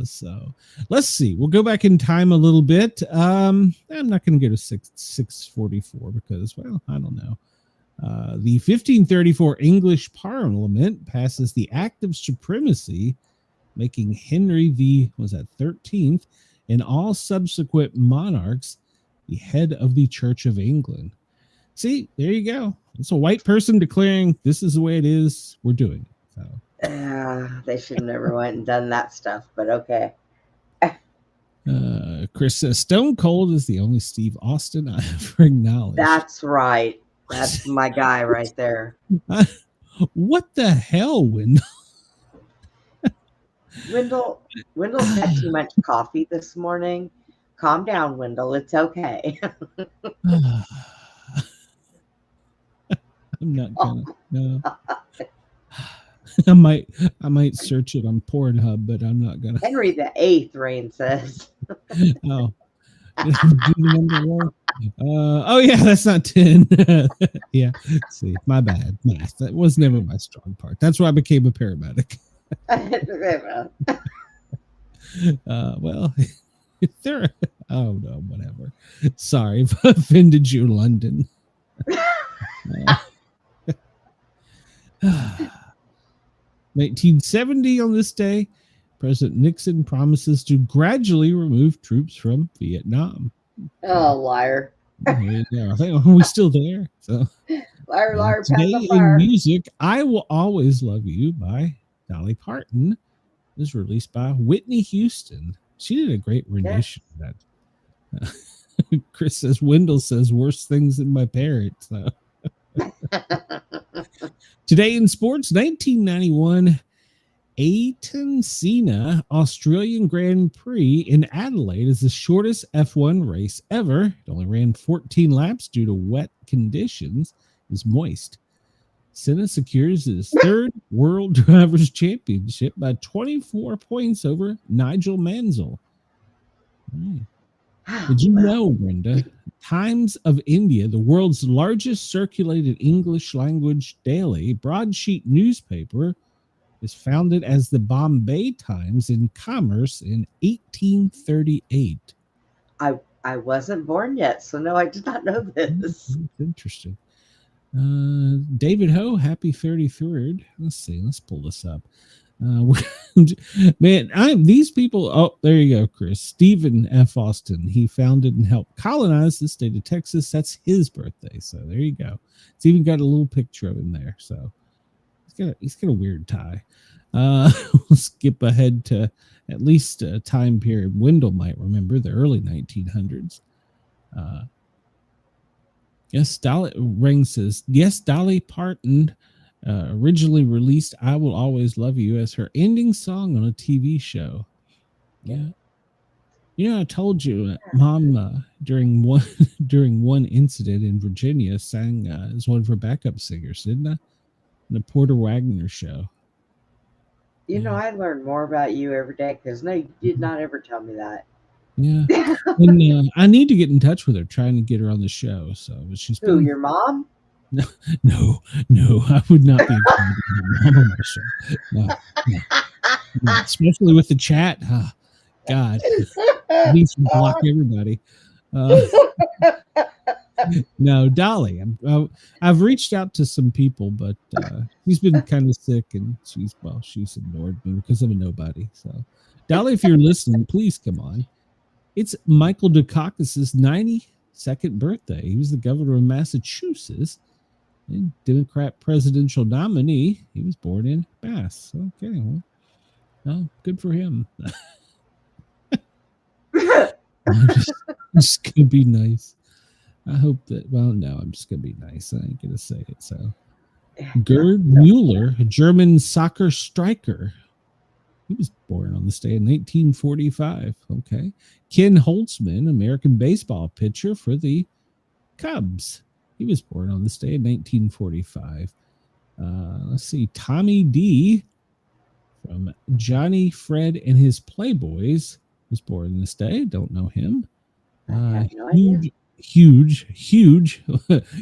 So let's see. We'll go back in time a little bit. I'm not going to go to 644 because, well, I don't know. The 1534 English Parliament passes the Act of Supremacy, making Henry the 13th and all subsequent monarchs the head of the Church of England. See, there you go. It's a white person declaring this is the way it is. We're doing it. So. They should have never went and done that stuff, but okay. Chris says Stone Cold is the only Steve Austin I ever acknowledged. That's right. That's my guy right there. What the hell, Wendell? Wendell's had too much coffee this morning. Calm down, Wendell. It's okay. I'm not gonna. No. I might search it on Pornhub, but I'm not gonna. Henry the Eighth, Rain says. Oh. Oh yeah, that's not 10. Yeah, see, my bad. Math. That was never my strong part. That's why I became a paramedic. Well, there. Oh no, whatever. Sorry if I offended you, London. 1970 on this day, President Nixon promises to gradually remove troops from Vietnam. Oh, liar. There you go. I think we're still there. So, liar, today in music, I Will Always Love You by Dolly Parton is released by Whitney Houston. She did a great rendition of that. Chris says, Wendell says, worse things than my parents. So. Today in sports, 1991, Ayrton Senna Australian Grand Prix in Adelaide is the shortest F1 race ever. It only ran 14 laps due to wet conditions. It was moist. Senna secures his third World Drivers' Championship by 24 points over Nigel Mansell. Did you know, Brenda, Times of India, the world's largest circulated English language daily broadsheet newspaper, is founded as the Bombay Times in Commerce in 1838. I wasn't born yet, so no, I did not know this. That's interesting. David Ho, happy 33rd. Let's see. Let's pull this up. Man, these people. Oh, there you go, Chris. Stephen F. Austin. He founded and helped colonize the state of Texas. That's his birthday. So there you go. It's even got a little picture of him there. So he's got a weird tie. We'll skip ahead to at least a time period Wendell might remember, the early 1900s. Yes, Dolly Ring says, yes, Dolly Parton Originally released "I Will Always Love You" as her ending song on a TV show. Yeah. I told you, Mom, during one incident in Virginia, sang as one of her backup singers, didn't I? In the Porter Wagner show. I learn more about you every day because no, you did not ever tell me that. Yeah, and I need to get in touch with her, trying to get her on the show. So, but she's Who, been your mom? no, I would not be inviting my mom on my show. No, especially with the chat. Oh, God, I need to block everybody. No, Dolly. I've reached out to some people, but she's been kind of sick, and she's ignored me because I'm a nobody. So, Dolly, if you're listening, please come on. It's Michael Dukakis's 92nd birthday. He was the governor of Massachusetts and Democrat presidential nominee. He was born in Mass. Okay, well, good for him. I'm just gonna be nice. I hope that. Well, no, I'm just gonna be nice. I ain't gonna say it. So, Gerd Mueller, a German soccer striker. He was born on this day in 1945. Okay. Ken Holtzman, American baseball pitcher for the Cubs. He was born on this day in 1945. Let's see. Tommy D from Johnny, Fred, and his Playboys was born this day. Don't know him. Huge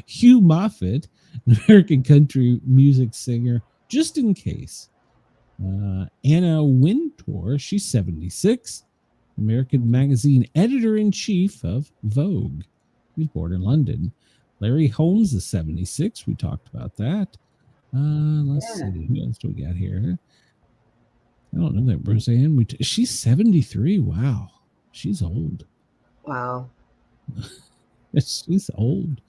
Hugh Moffat, an American country music singer, just in case. Anna Wintour, she's 76, American magazine editor-in-chief of Vogue. He was born in London. Larry Holmes is 76. We talked about that. Let's see. Who else do we got here? I don't know that Roseanne. She's 73. Wow. She's old. Wow. She's old.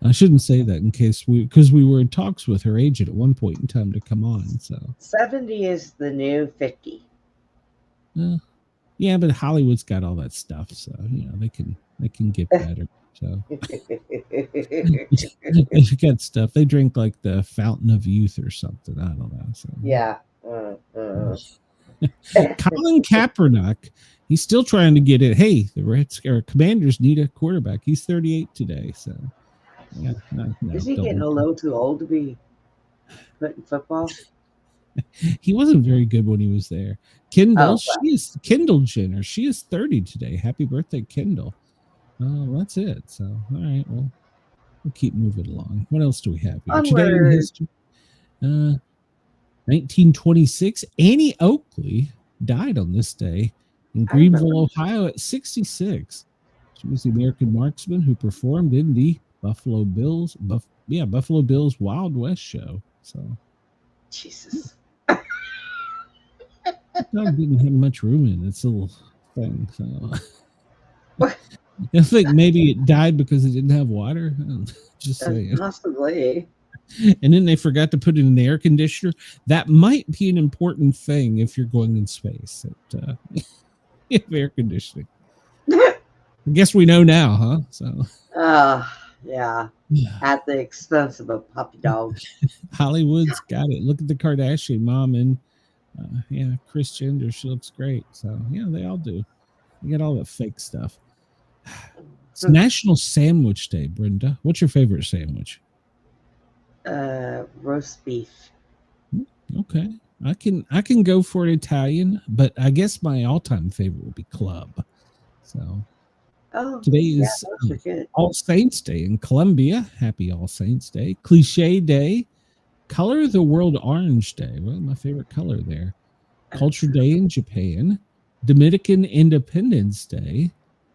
I shouldn't say that because we were in talks with her agent at one point in time to come on. So 70 is the new 50. Yeah, but Hollywood's got all that stuff, so they can get better. So they got stuff. They drink like the Fountain of Youth or something. I don't know. So yeah. Colin Kaepernick. He's still trying to get it. Hey, the Commanders need a quarterback. He's 38 today. So, yeah. No, is he getting a little too old to be putting football? He wasn't very good when he was there. Kendall, Kendall Jenner. She is 30 today. Happy birthday, Kendall. That's it. So, all right. Well, we'll keep moving along. What else do we have here? Today in history, 1926. Annie Oakley died on this day in Greenville, Ohio at 66. She was the American marksman who performed in the Buffalo Bills Wild West show. So, Jesus. That dog didn't have much room in its little thing. So, I think maybe it died because it didn't have water. Just saying. Possibly. And then they forgot to put in an air conditioner. That might be an important thing if you're going in space. Air conditioning. I guess we know now, huh? So. Yeah. At the expense of a puppy dog. Hollywood's got it. Look at the Kardashian mom and Kris Jenner. She looks great. So they all do. You get all that fake stuff. It's National Sandwich Day, Brenda. What's your favorite sandwich? Roast beef. Okay. I can go for an Italian, but I guess my all-time favorite would be club. So today is All Saints Day in Colombia. Happy All Saints Day. Cliche Day. Color the World Orange Day. Well, my favorite color there. Culture Day in Japan. Dominican Independence Day.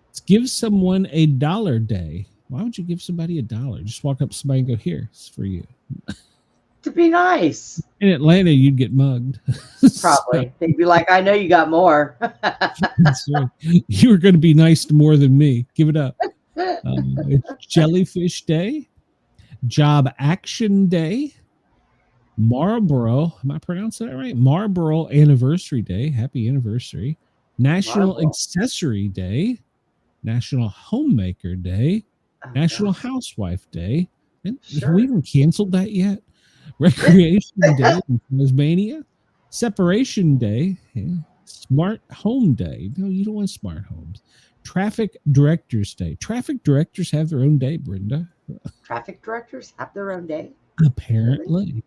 It's Give Someone $1 Day. Why would you give somebody $1? Just walk up to somebody and go, here, it's for you. To be nice. In Atlanta, you'd get mugged. Probably. They'd be like, I know you got more. That's right. You were going to be nice to more than me. Give it up. It's Jellyfish Day. Job Action Day. Marlboro. Am I pronouncing that right? Marlboro Anniversary Day. Happy anniversary. National Accessory Day. National Homemaker Day. National Housewife Day. And have we even canceled that yet? Recreation Day in Tasmania. Separation Day. Yeah. Smart Home Day. No, you don't want smart homes. Traffic Directors Day. Traffic directors have their own day, Brenda. Traffic directors have their own day? Apparently.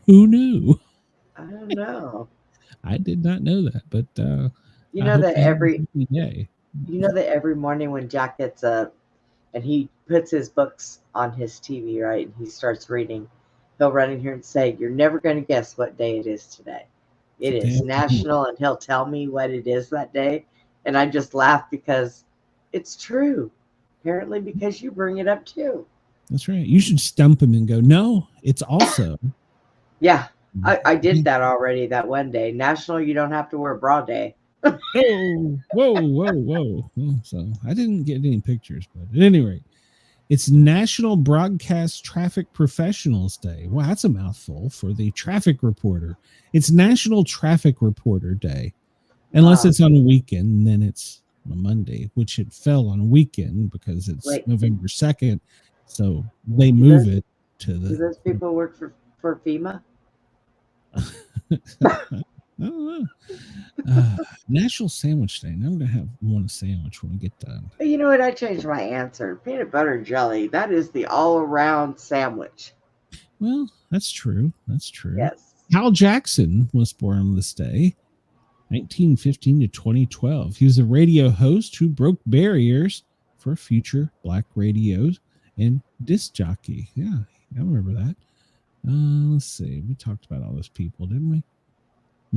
Who knew? I don't know. I did not know that, but You I know hope that they have a every happy day. morning when Jack gets up and he puts his books on his TV, right, and he starts reading, he'll run in here and say, "You're never going to guess what day it is today. It is national," and he'll tell me what it is that day, and I just laugh because it's true. Apparently, because you bring it up too. That's right. You should stump him and go, no, it's also. Yeah, I did that already that one day. National, you don't have to wear bra day. Oh, whoa. So I didn't get any pictures, but at any rate, it's National Broadcast Traffic Professionals Day. Wow, that's a mouthful for the traffic reporter. It's National Traffic Reporter Day. Unless it's on a weekend, and then it's on a Monday, which it fell on a weekend because it's November 2nd. So they move it to the. Do those people work for FEMA? I don't know. National Sandwich Day. I'm gonna want a sandwich when we get done. You know what? I changed my answer. Peanut butter and jelly. That is the all-around sandwich. Well, that's true. Yes. Hal Jackson was born on this day, 1915 to 2012. He was a radio host who broke barriers for future black radios and disc jockey. Yeah, I remember that. Let's see. We talked about all those people, didn't we?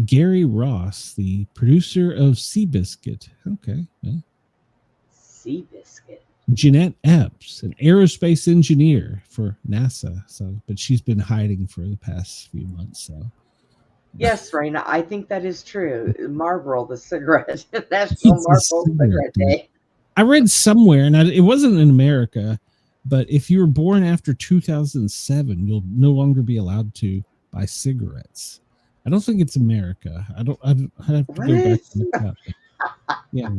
Gary Ross, the producer of Seabiscuit. Okay. Yeah. Seabiscuit. Jeanette Epps, an aerospace engineer for NASA. So, but she's been hiding for the past few months. So, yes, Raina, I think that is true. Marlboro, the cigarette, National Marlboro Cigarette Day. I read somewhere, and it wasn't in America, but if you were born after 2007, you'll no longer be allowed to buy cigarettes. I don't think it's America. I'd have to go back and look up. Yeah,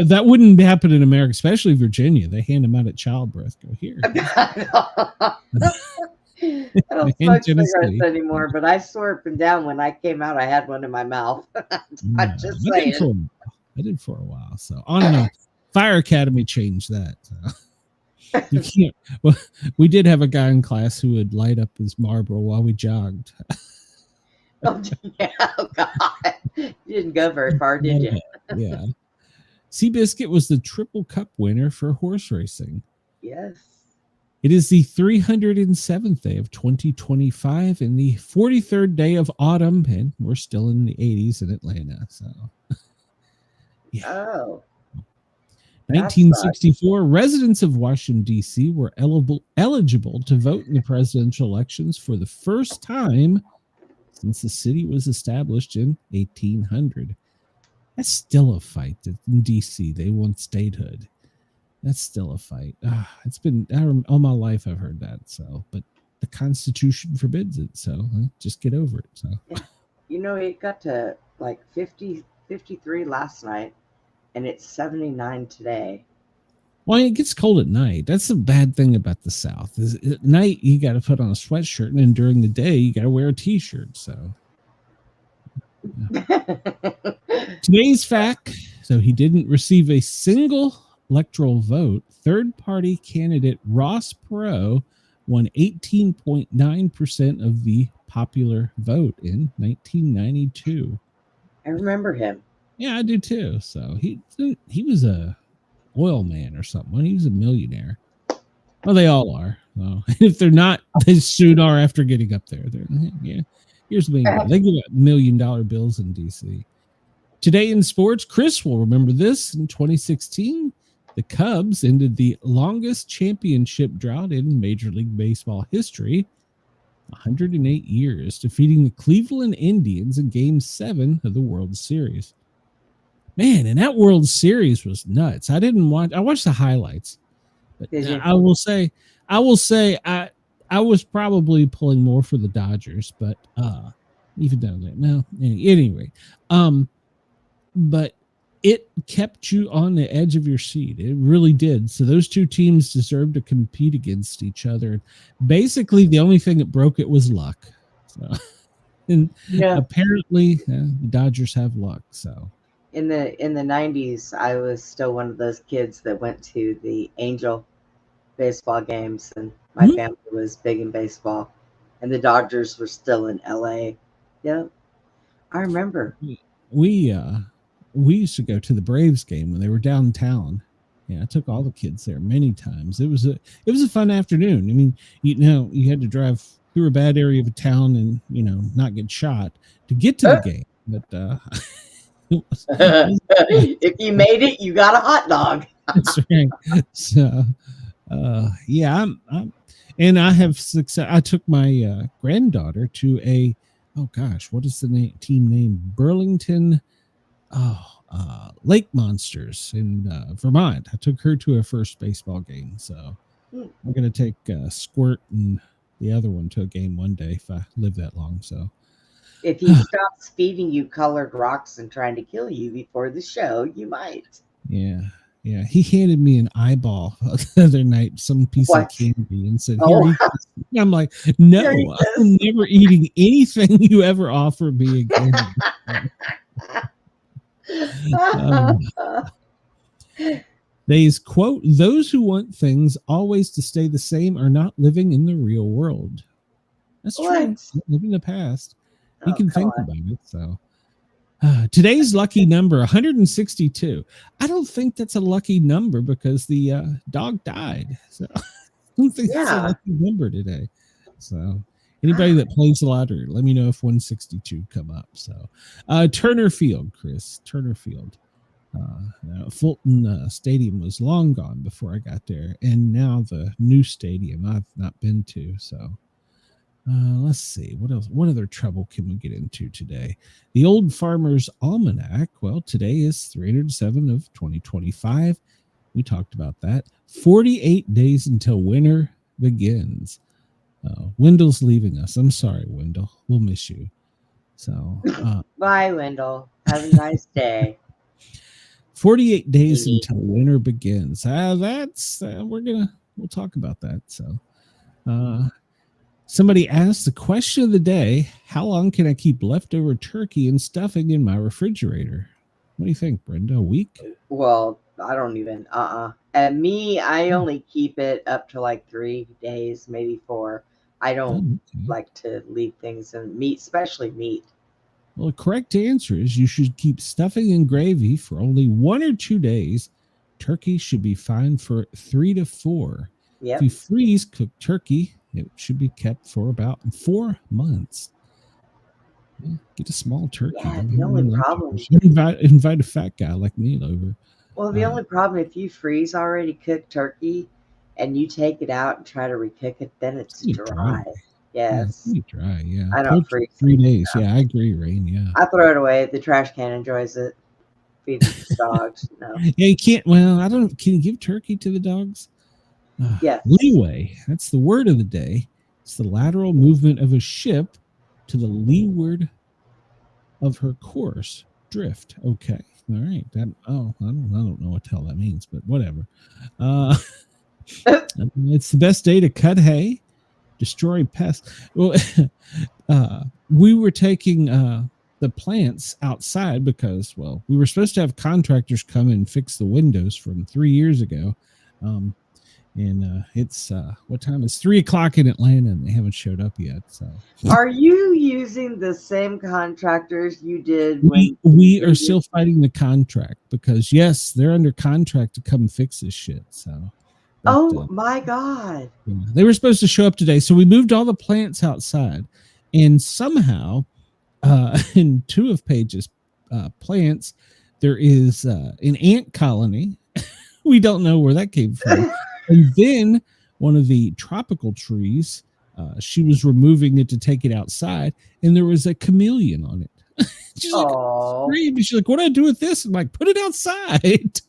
that wouldn't happen in America, especially Virginia. They hand them out at childbirth. Go here. I don't smoke cigarettes anymore, but I swore up and down when I came out, I had one in my mouth. I'm just saying. I did for a while. So on and on. Fire Academy changed that. So. You can't. Well, we did have a guy in class who would light up his Marlboro while we jogged. Oh, yeah, oh God. You didn't go very far, did you? Yeah. Seabiscuit was the Triple Cup winner for horse racing. Yes. It is the 307th day of 2025 and the 43rd day of autumn, and we're still in the 80s in Atlanta. So, yeah. Oh. 1964, residents of Washington, D.C. were eligible to vote in the presidential elections for the first time since the city was established in 1800. That's still a fight. In D.C., they want statehood. That's still a fight. It's been all my life I've heard that. So, but the Constitution forbids it. So just get over it. So, yeah. You know, it got to like 53 last night. And it's 79 today. Well, it gets cold at night. That's the bad thing about the South. Is at night you got to put on a sweatshirt, and then during the day you got to wear a t-shirt. So yeah. Today's fact: so he didn't receive a single electoral vote. Third-party candidate Ross Perot won 18.9% of the popular vote in 1992. I remember him. Yeah, I do too. So he was a oil man or something. He was a millionaire. Well, they all are. So if they're not, they soon are after getting up there. Yeah, here's the thing. They give out $1 million bills in DC. Today in sports, Chris will remember this. In 2016, the Cubs ended the longest championship drought in Major League Baseball history, 108 years, defeating the Cleveland Indians in Game 7 of the World Series. Man, and that World Series was nuts. I watched the highlights. But I will say I was probably pulling more for the Dodgers, but even though that anyway. But it kept you on the edge of your seat. It really did. So those two teams deserved to compete against each other. Basically, the only thing that broke it was luck. So, and apparently, the Dodgers have luck. So in the 90s, I was still one of those kids that went to the Angel baseball games, and my family was big in baseball, and the Dodgers were still in LA. Yep, I remember. We used to go to the Braves game when they were downtown. Yeah, I took all the kids there many times. It was a fun afternoon. I mean, you had to drive through a bad area of town and not get shot to get to the game. But if you made it, you got a hot dog. That's right. So yeah, and I have success. I took my granddaughter to a what is the team name? Burlington. Lake Monsters in Vermont. I took her to her first baseball game, so I'm gonna take Squirt and the other one to a game one day if I live that long. So if he stops feeding you colored rocks and trying to kill you before the show, you might. Yeah. He handed me an eyeball the other night, some piece of candy, and said, "Here." I'm like, "No, I'm never eating anything you ever offer me again." They's quote, "Those who want things always to stay the same are not living in the real world." That's true. Living in the past. You can think about it. So today's lucky number 162. I don't think that's a lucky number because the dog died. So I don't think that's a lucky number today. So anybody that plays the lottery, let me know if 162 come up. So Turner Field, Chris. Turner Field. Fulton Stadium was long gone before I got there, and now the new stadium I've not been to. So let's see what else. What other trouble can we get into today? The Old Farmer's Almanac. Well, today is 307 of 2025. We talked about that. 48 days until winter begins. Wendell's leaving us. I'm sorry, Wendell. We'll miss you. So bye, Wendell. Have a nice day. 48 days until winter begins. That's we'll talk about that. So somebody asked the question of the day: how long can I keep leftover turkey and stuffing in my refrigerator? What do you think, Brenda? A week? Well, I don't even and me, I only keep it up to like 3 days, maybe 4. I don't like to leave things in meat, especially meat. Well, the correct answer is you should keep stuffing and gravy for only 1 or 2 days. Turkey should be fine for 3 to 4. Yep. If you freeze cooked turkey, it should be kept for about 4 months. Yeah, get a small turkey. Yeah, the only problem. Invite a fat guy like me over. Well, the only problem, if you freeze already cooked turkey and you take it out and try to recook it, then it's dry. Yes. Yeah, dry, yeah. I don't freeze 3 days. Yeah, I agree, Rain. Yeah. I throw it away. The trash can enjoys it. Feed it to dogs. No. Yeah, you can't. Well, I don't. Can you give turkey to the dogs? Yes. Leeway. That's the word of the day. It's the lateral movement of a ship to the leeward of her course. Drift. Okay. All right. I don't know what the hell that means, but whatever. It's the best day to cut hay, destroy pests. Well, we were taking the plants outside because, well, we were supposed to have contractors come and fix the windows from 3 years ago. And it's what time? It's 3:00 in Atlanta, and they haven't showed up yet. So, are you using the same contractors you did? We are still fighting the contract because yes, they're under contract to come fix this shit. So, but, my God, yeah, they were supposed to show up today, so we moved all the plants outside, and somehow, in 2 of Paige's plants, there is an ant colony. We don't know where that came from. And then one of the tropical trees, she was removing it to take it outside, and there was a chameleon on it. She's like, she's like, "What do I do with this?" I'm like, "Put it outside."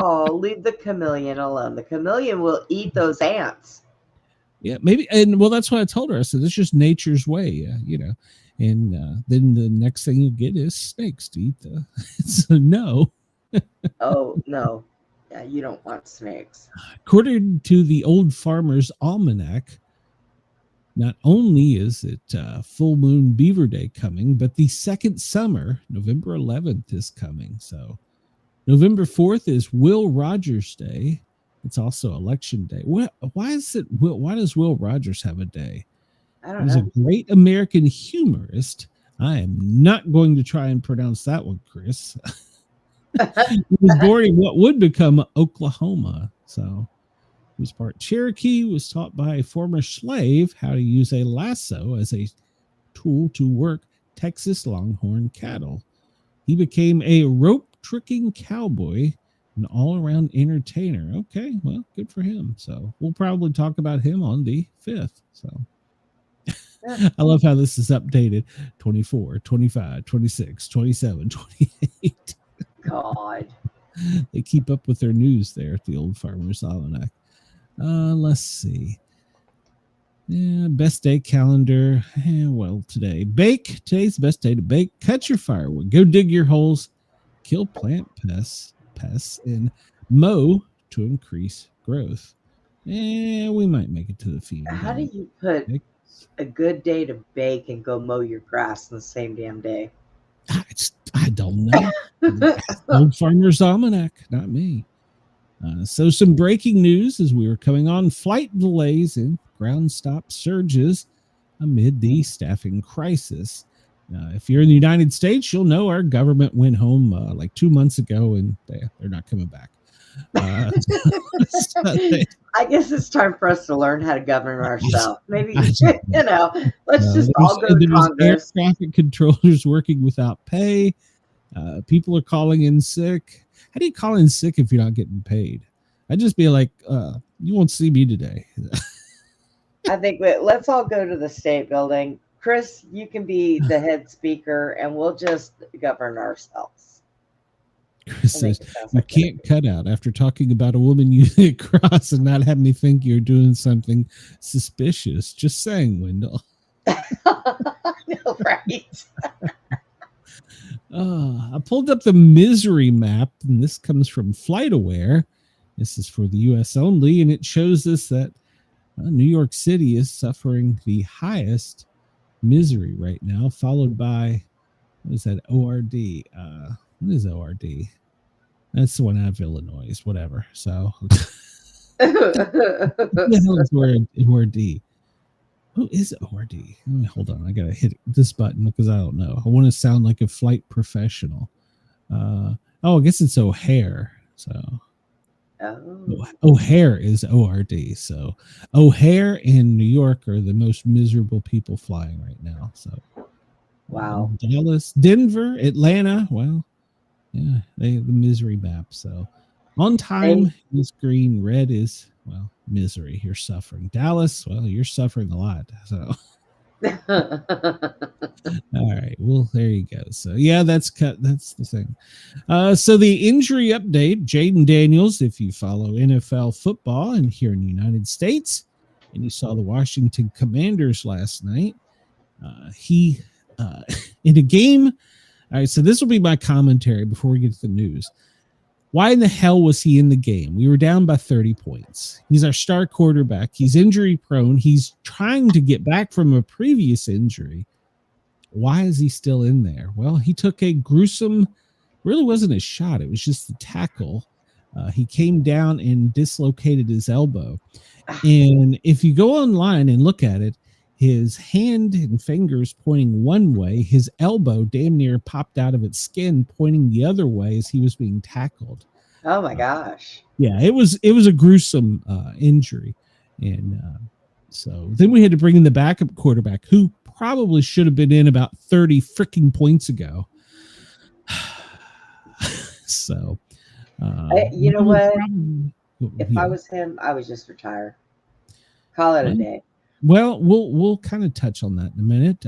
Oh, leave the chameleon alone. The chameleon will eat those ants. Yeah, maybe. And well, that's what I told her. I said, "It's just nature's way, And then the next thing you get is snakes to eat. So no. Oh no, yeah, you don't want snakes. According to the Old Farmer's Almanac, not only is it full moon beaver day coming, but the second summer, November 11th, is coming. So November 4th is Will Rogers Day. It's also election day. Why is it? Why does Will Rogers have a day? I He don't was a know. great American humorist. I am not going to try and pronounce that one, Chris. He was born in what would become Oklahoma. So he was part Cherokee, was taught by a former slave how to use a lasso as a tool to work Texas Longhorn cattle. He became a rope tricking cowboy, an all around entertainer. Okay, well, good for him. So we'll probably talk about him on the 5th. So I love how this is updated 24, 25, 26, 27, 28. God. They keep up with their news there at the Old Farmer's Almanac. Let's see. Yeah, best day calendar. Well, today. Bake. Today's the best day to bake. Cut your firewood. Go dig your holes. Kill plant pests, and mow to increase growth. We might make it to the FEMA. How do you put a good day to bake and go mow your grass in the same damn day? I don't know. Old Farmer's Almanac, not me. So some breaking news as we were coming on: flight delays and ground stop surges amid the staffing crisis. If you're in the United States, you'll know our government went home like 2 months ago, and they're not coming back. I guess it's time for us to learn how to govern ourselves. Maybe, let's just all go to Congress. Air traffic controllers working without pay. People are calling in sick. How do you call in sick if you're not getting paid? I'd just be like, you won't see me today. I think let's all go to the state building. Chris, you can be the head speaker, and we'll just govern ourselves. Chris says, you can't cut out after talking about a woman using a cross and not have me think you're doing something suspicious. Just saying, Wendell. I know, right? I pulled up the misery map, and this comes from FlightAware. This is for the U.S. only, and it shows us that New York City is suffering the highest misery right now, followed by, what is that, ORD? What is ORD? That's the one out of Illinois, whatever. So, what the hell is ORD? Who is ORD? Hold on, I gotta hit this button because I don't know. I want to sound like a flight professional. I guess it's O'Hare. So O'Hare is ORD. So O'Hare and New York are the most miserable people flying right now. So wow. Dallas, Denver, Atlanta. Well, yeah, they have the misery map. So on time is green, red is, well, misery. You're suffering. Dallas, well, you're suffering a lot. So all right, well, there you go. So yeah, that's the thing. So the injury update: Jaden Daniels, if you follow NFL football and here in the United States, and you saw the Washington Commanders last night, he in a game. All right, so this will be my commentary before we get to the news. Why in the hell was he in the game? We were down by 30 points. He's our star quarterback. He's injury prone. He's trying to get back from a previous injury. Why is he still in there? Well, he took a gruesome, really wasn't a shot. It was just the tackle. He came down and dislocated his elbow. And if you go online and look at it, his hand and fingers pointing one way, his elbow damn near popped out of its skin pointing the other way as he was being tackled. Oh my gosh. Yeah, it was a gruesome injury. And so then we had to bring in the backup quarterback who probably should have been in about 30 freaking points ago. So, you know what? If I was him, I would just retire. Call it a day. Well, we'll kind of touch on that in a minute.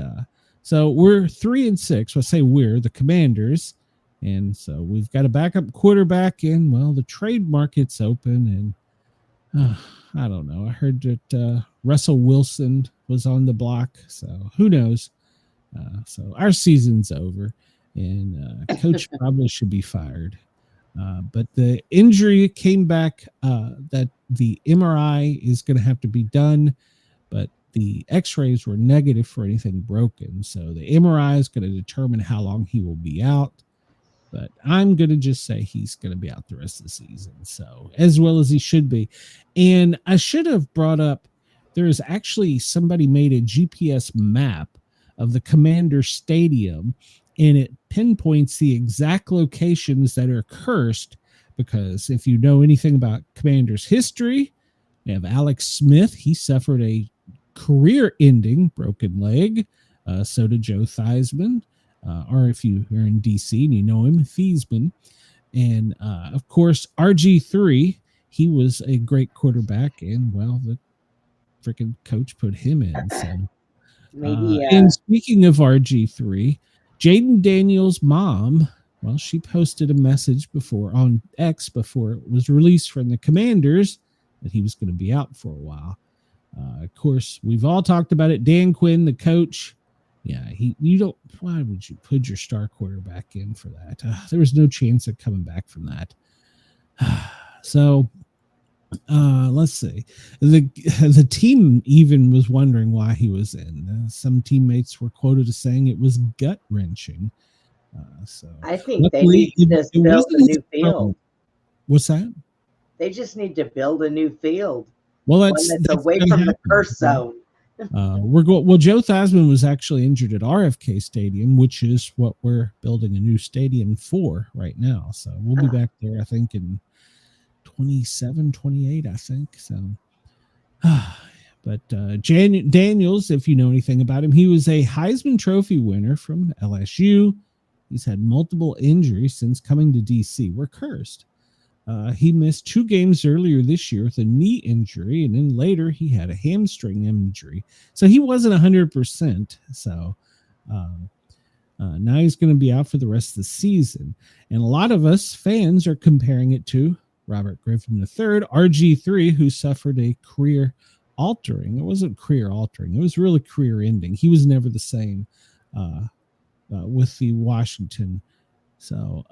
So we're 3-6. I say we're the Commanders, and so we've got a backup quarterback, and well, the trade market's open, and I don't know. I heard that Russell Wilson was on the block, so who knows? So our season's over, and coach probably should be fired. But the injury came back that the MRI is going to have to be done, but the x-rays were negative for anything broken. So the MRI is going to determine how long he will be out. But I'm going to just say he's going to be out the rest of the season. So as well as he should be. And I should have brought up, there is actually somebody made a GPS map of the Commander Stadium, and it pinpoints the exact locations that are cursed, because if you know anything about Commander's history, you have Alex Smith. He suffered a career-ending broken leg. So did Joe Theismann. Or if you are in DC and you know him, Theismann. And, of course, RG3, he was a great quarterback, and, well, the freaking coach put him in. So, and speaking of RG3, Jaden Daniels' mom, well, she posted a message before on X before it was released from the Commanders that he was going to be out for a while. Of course, we've all talked about it. Dan Quinn, the coach, why would you put your star quarterback in for that? There was no chance of coming back from that. So, let's see. The team even was wondering why he was in. Some teammates were quoted as saying it was gut wrenching. So I think they need to just build a new field. What's that? They just need to build a new field. Well, that's away from the curse zone. Well, Joe Theismann was actually injured at RFK Stadium, which is what we're building a new stadium for right now. So we'll be back there, I think, in 27, 28, I think. So, but Daniels, if you know anything about him, he was a Heisman Trophy winner from LSU. He's had multiple injuries since coming to DC. We're cursed. He missed 2 games earlier this year with a knee injury, and then later he had a hamstring injury. So he wasn't 100%. So now he's going to be out for the rest of the season. And a lot of us fans are comparing it to Robert Griffin III, RG3, who suffered a career altering. It wasn't career altering. It was really career ending. He was never the same with the Washington. So,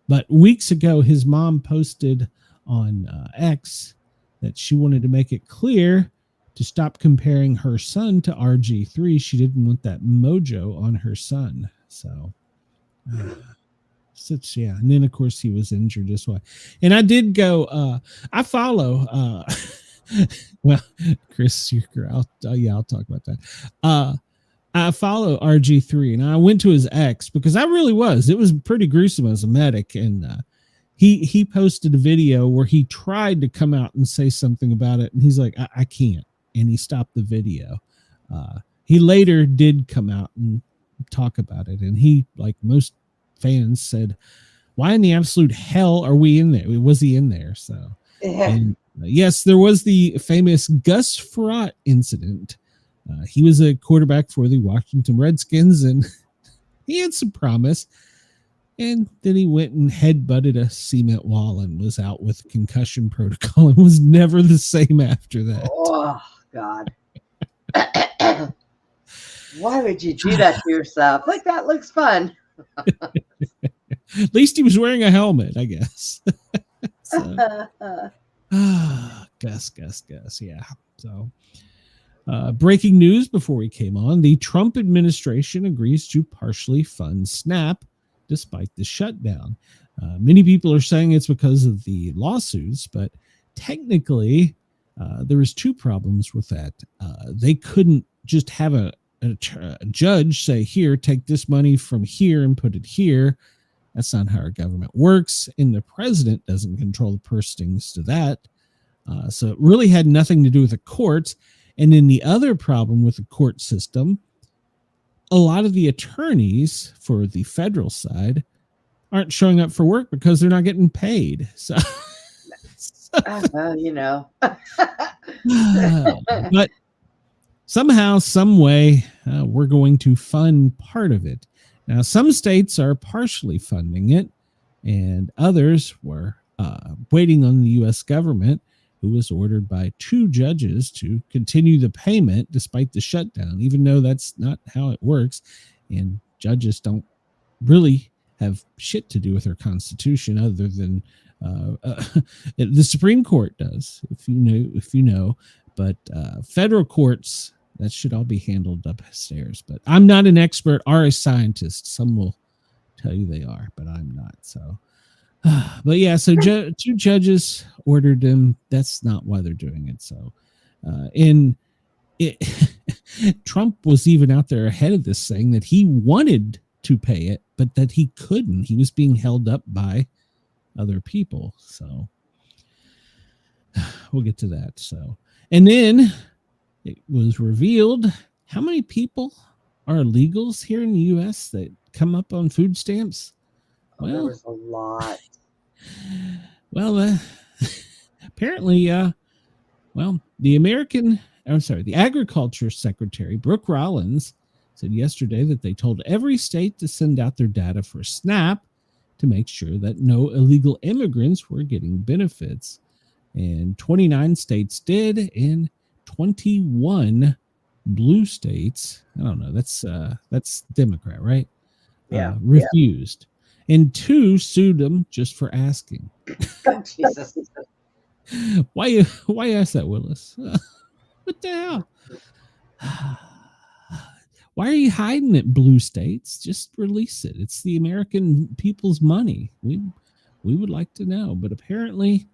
but weeks ago, his mom posted on X that she wanted to make it clear to stop comparing her son to RG3. She didn't want that mojo on her son. So, and then of course he was injured as well. And I did go. I follow. Well, Chris, I'll talk about that. I follow RG3, and I went to his X because I really was. It was pretty gruesome as a medic, and he posted a video where he tried to come out and say something about it, and he's like, I can't, and he stopped the video. He later did come out and talk about it, and he, like most fans, said, why in the absolute hell are we in there? Was he in there? So, and, yes, there was the famous Gus Frerotte incident. He was a quarterback for the Washington Redskins, and he had some promise. And then he went and headbutted a cement wall and was out with concussion protocol and was never the same after that. Oh, God. Why would you do that to yourself? Like, that looks fun. At least he was wearing a helmet, I guess. Gus. Yeah. So, breaking news before we came on, the Trump administration agrees to partially fund SNAP despite the shutdown. Many people are saying it's because of the lawsuits, but technically there was 2 problems with that. They couldn't just have a judge say, here, take this money from here and put it here. That's not how our government works, and the president doesn't control the purse strings to that. So it really had nothing to do with the courts. And then the other problem with the court system, a lot of the attorneys for the federal side aren't showing up for work because they're not getting paid. So, you know. But somehow, some way, we're going to fund part of it. Now, some states are partially funding it, and others were waiting on the U.S. government, who was ordered by 2 judges to continue the payment despite the shutdown, even though that's not how it works. And judges don't really have shit to do with our Constitution other than the Supreme Court does, if you know. But federal courts, that should all be handled upstairs. But I'm not an expert or a scientist. Some will tell you they are, but I'm not. So, but yeah, so two judges ordered them. That's not why they're doing it. So, Trump was even out there ahead of this, saying that he wanted to pay it, but that he couldn't. He was being held up by other people. So we'll get to that. So, and then it was revealed how many people are illegals here in the U.S. that come up on food stamps. Well, there was a lot. Well, apparently, the Agriculture Secretary, Brooke Rollins, said yesterday that they told every state to send out their data for SNAP to make sure that no illegal immigrants were getting benefits. And 29 states did, and 21 blue states, I don't know, that's Democrat, right? Yeah. Refused. Yeah. And 2 sued them just for asking. Oh, Jesus. Why ask that, Willis? What the hell? Why are you hiding it, blue states? Just release it. It's the American people's money. We would like to know. But apparently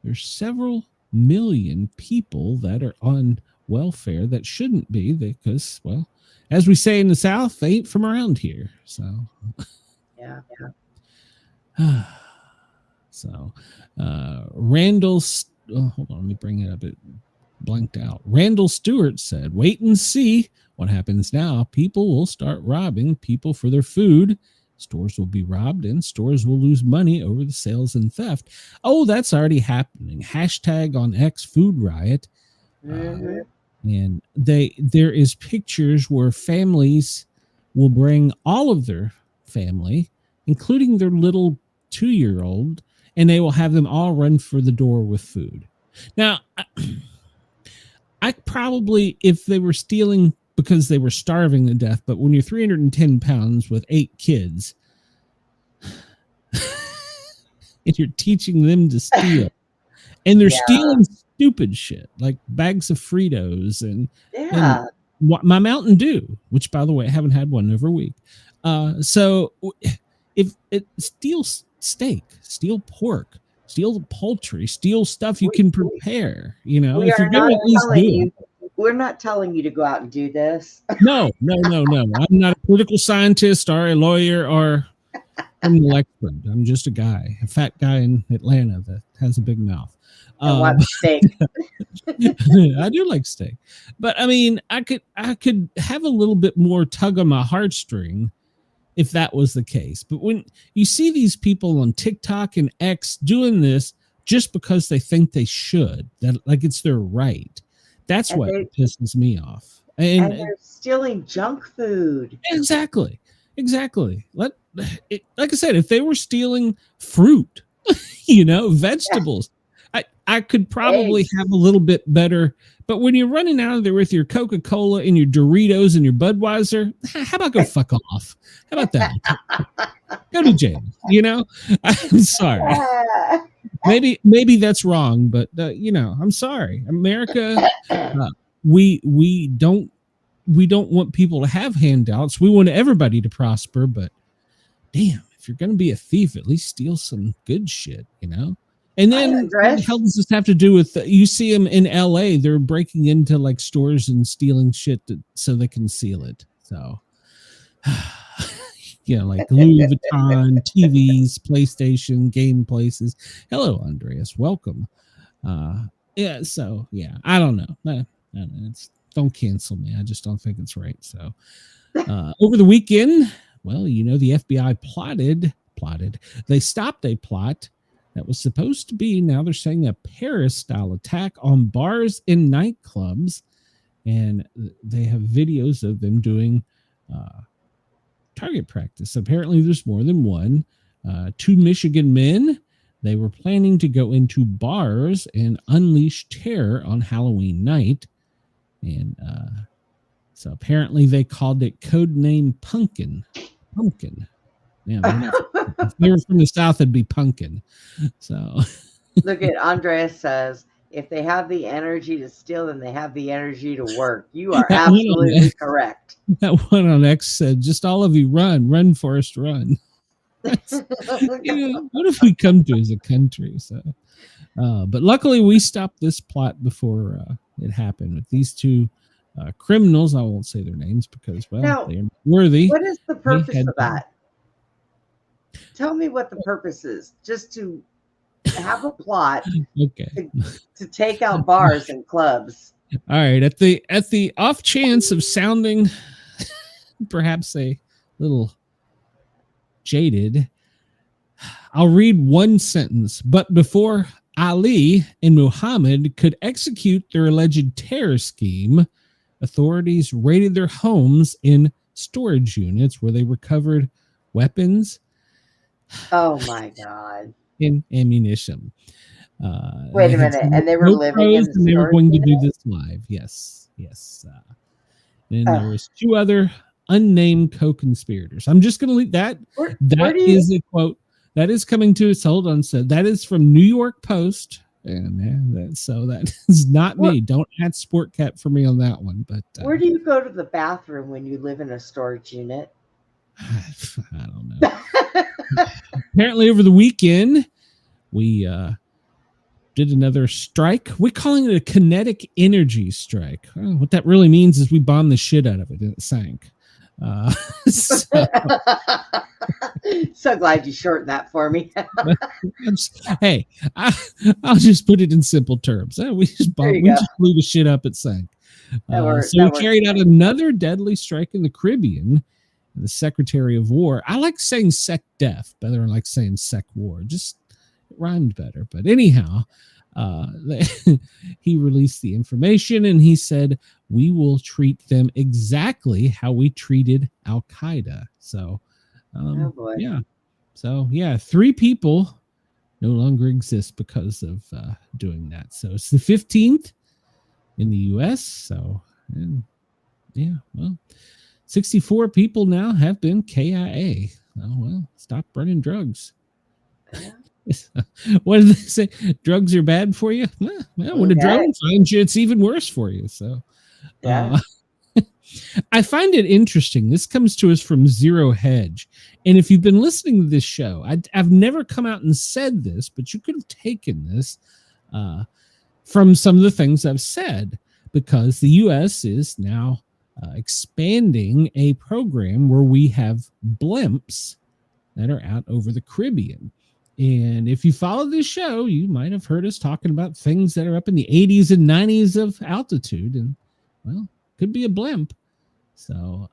there's several million people that are on welfare that shouldn't be, because, well, as we say in the South, they ain't from around here. So yeah. So Randall, hold on, let me bring it up. It blanked out. Randall Stewart said, wait and see what happens now. People will start robbing people for their food. Stores will be robbed and stores will lose money over the sales and theft. Oh, that's already happening. Hashtag on X food riot. Mm-hmm. And there is pictures where families will bring all of their family, including their little 2-year-old, and they will have them all run for the door with food. Now, I probably, if they were stealing because they were starving to death, but when you're 310 pounds with 8 kids and you're teaching them to steal, and they're stealing stupid shit like bags of Fritos and my Mountain Dew, which, by the way, I haven't had one in over a week. So if it steals steak, steal pork, steal poultry, steal stuff you can prepare, if you're going to at least do it. We're not telling you to go out and do this. No. I'm not a political scientist or a lawyer or an expert. I'm just a guy, a fat guy in Atlanta that has a big mouth. I want steak. I do like steak, but I mean, I could have a little bit more tug on my heartstring if that was the case. But when you see these people on TikTok and X doing this just because they think they should, that like it's their right, that's what pisses me off. And they're stealing junk food. Exactly. Like I said, if they were stealing fruit, vegetables, I could probably have a little bit better. But when you're running out of there with your Coca-Cola and your Doritos and your Budweiser, how about go fuck off? How about that? Go to jail. I'm sorry. Maybe that's wrong, but I'm sorry. America, we don't want people to have handouts. We want everybody to prosper, but damn, if you're going to be a thief, at least steal some good shit, And then what the hell does this have to do with, you see them in LA, they're breaking into like stores and stealing shit so they can seal it. So, like Louis Vuitton, TVs, PlayStation, game places. Hello, Andreas. Welcome. I don't know. Don't cancel me. I just don't think it's right. So over the weekend, well, the FBI plotted. They stopped a plot that was supposed to be, now they're saying, a Paris-style attack on bars and nightclubs. And they have videos of them doing target practice. Apparently, there's more than one. 2 Michigan men, they were planning to go into bars and unleash terror on Halloween night. And so apparently they called it codename Pumpkin. Yeah, if they were from the South, it'd be pumpkin. So Look at Andreas says, if they have the energy to steal, then they have the energy to work. You are absolutely correct. That one on X said, just all of you run, Forrest, run. What have we come to as a country? So, but luckily we stopped this plot before it happened with these two criminals. I won't say their names because, well, now, they're worthy. What is the purpose of that? Tell me what the purpose is. Just to have a plot to take out bars and clubs. All right. At the off chance of sounding perhaps a little jaded, I'll read one sentence. But before Ali and Muhammad could execute their alleged terror scheme, authorities raided their homes in storage units where they recovered weapons. Oh my God. And ammunition. Wait a minute. And they were living in the and they were going to do this live. Yes. And there was two other unnamed co-conspirators. I'm just going to leave that. That is a quote that is coming to us. Hold on. So that is from New York Post. And that is not me. Don't add Sportcat for me on that one. But where do you go to the bathroom when you live in a storage unit? I don't know. Apparently over the weekend, we did another strike. We're calling it a kinetic energy strike. What that really means is we bombed the shit out of it and it sank. So glad you shortened that for me. Hey, I'll just put it in simple terms. We just blew the shit up, it sank. So we carried out another deadly strike in the Caribbean. The Secretary of War. I like saying sec def better than like saying sec war. Just it rhymed better. But anyhow, he released the information and he said, we will treat them exactly how we treated Al Qaeda. So, yeah. So, yeah, 3 people no longer exist because of doing that. So it's the 15th in the U.S. So, and yeah, well, 64 people now have been KIA. Oh, well, stop running drugs. What did they say? Drugs are bad for you? Well, when a drone finds you, it's even worse for you. So, I find it interesting. This comes to us from Zero Hedge. And if you've been listening to this show, I've never come out and said this, but you could have taken this from some of the things I've said, because the U.S. is now expanding a program where we have blimps that are out over the Caribbean. And if you follow this show, you might have heard us talking about things that are up in the 80s and 90s of altitude. And, well, could be a blimp. So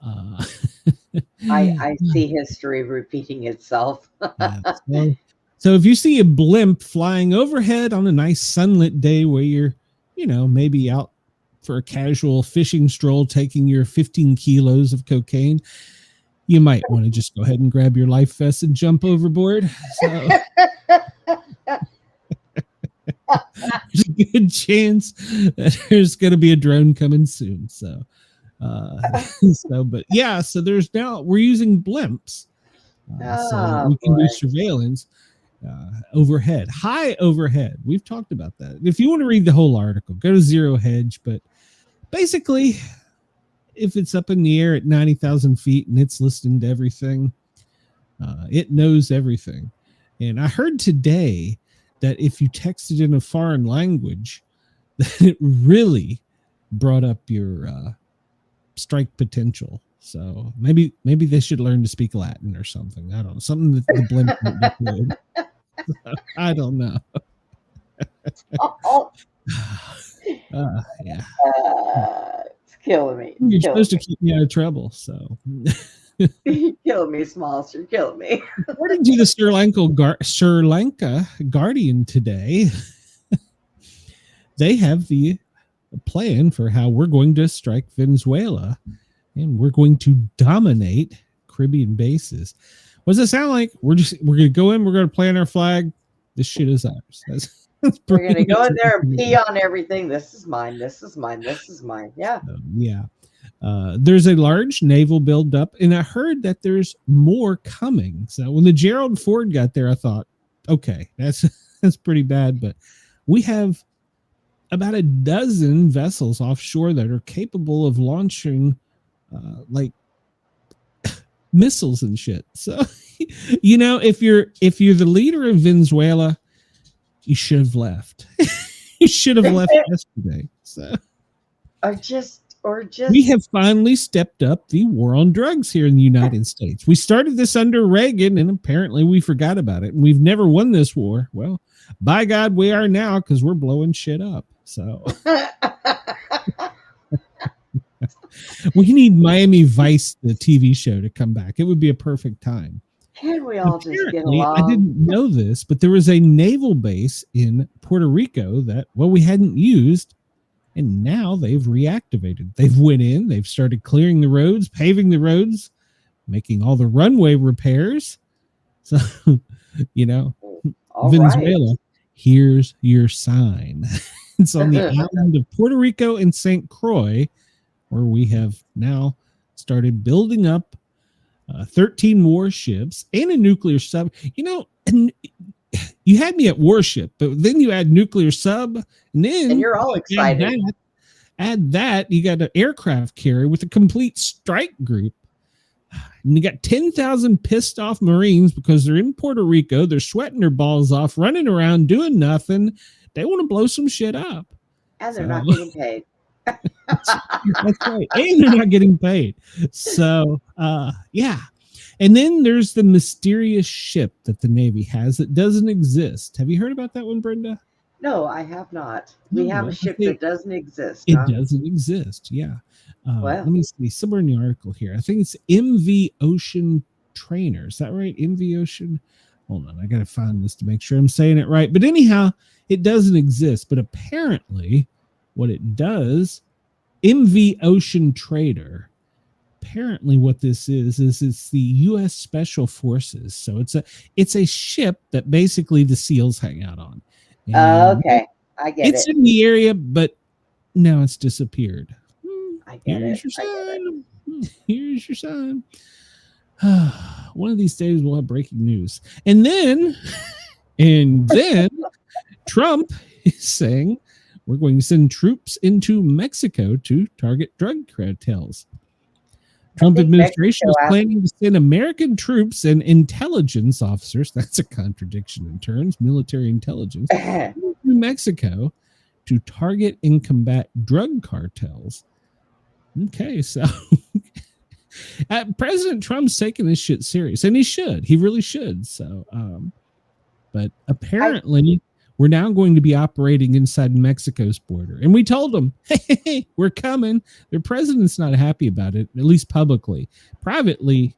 I see history repeating itself. So if you see a blimp flying overhead on a nice sunlit day where you're, maybe out for a casual fishing stroll, taking your 15 kilos of cocaine, you might want to just go ahead and grab your life vest and jump overboard. So there's a good chance that there's going to be a drone coming soon. So there's now, we're using blimps so we can do surveillance overhead, high overhead. We've talked about that. If you want to read the whole article, go to Zero Hedge. But basically, if it's up in the air at 90,000 feet and it's listening to everything, it knows everything. And I heard today that if you texted in a foreign language, that it really brought up your strike potential. So maybe they should learn to speak Latin or something. I don't know. Something that the blimp would do. I don't know. Yeah. It's killing me. You're supposed to keep me out of trouble, so. You're killing me, Smalls. You're killing me. According to the Sri Lanka Guardian today, they have the plan for how we're going to strike Venezuela, and we're going to dominate Caribbean bases. What does it sound like? We're going to go in, we're going to plant our flag. This shit is ours. We're going to go in there and pee on everything. This is mine. This is mine. This is mine. Yeah. Yeah. There's a large naval buildup, and I heard that there's more coming. So when the Gerald Ford got there, I thought, okay, that's pretty bad. But we have about a dozen vessels offshore that are capable of launching like missiles and shit. So if you're the leader of Venezuela, you should have left. You should have left yesterday. So or just we have finally stepped up the war on drugs here in the United States. We started this under Reagan, and apparently we forgot about it. And we've never won this war. Well, by God, we are now, because we're blowing shit up. So we need Miami Vice, the TV show, to come back. It would be a perfect time. Can we all Apparently, just get along? I didn't know this, but there was a naval base in Puerto Rico that, well, we hadn't used, and now they've reactivated. They've went in, they've started clearing the roads, paving the roads, making all the runway repairs. So, All Venezuela, right. here's your sign. It's on the island of Puerto Rico and St. Croix, where we have now started building up 13 warships and a nuclear sub. And you had me at warship, but then you add nuclear sub, and you're all excited. Add that, you got an aircraft carrier with a complete strike group. And you got 10,000 pissed off Marines because they're in Puerto Rico. They're sweating their balls off, running around, doing nothing. They want to blow some shit up. And they're not getting paid. That's right. And they're not getting paid. So, yeah. And then there's the mysterious ship that the Navy has that doesn't exist. Have you heard about that one, Brenda? No, I have not. We have a ship that doesn't exist. It doesn't exist. Yeah. Let me see. Somewhere in the article here. I think it's MV Ocean Trainer. Is that right? MV Ocean. Hold on. I got to find this to make sure I'm saying it right. But anyhow, it doesn't exist. But apparently what it does, MV Ocean Trader, apparently what this is it's the U.S. Special Forces. So it's a ship that basically the SEALs hang out on. Okay. I get it. It's in the area, but now it's disappeared. I get Here's it. your sign. Here's your sign. One of these days we'll have breaking news. And then Trump is saying we're going to send troops into Mexico to target drug cartels. Trump administration is planning to send American troops and intelligence officers, that's a contradiction in terms, military intelligence, to Mexico to target and combat drug cartels. Okay, so President Trump's taking this shit serious, and he should. He really should. So, but apparently we're now going to be operating inside Mexico's border. And we told them, hey, we're coming. Their president's not happy about it, at least publicly. Privately,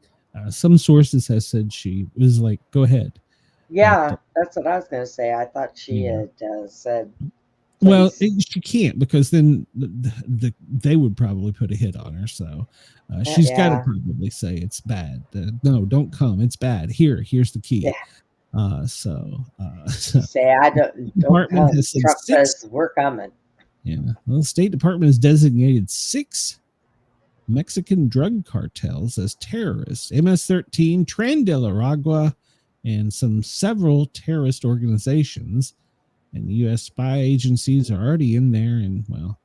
some sources have said she was like, go ahead. Yeah, that's what I was going to say. I thought she had said. Well, she can't, because then they would probably put a hit on her. So she's got to probably say it's bad. No, don't come. It's bad. Here's the key. Yeah. Say I don't come. Trump says we're coming. Yeah. Well, the State Department has designated 6 Mexican drug cartels as terrorists: MS-13, Tren de la Agua, and several terrorist organizations. And the U.S. spy agencies are already in there, and well,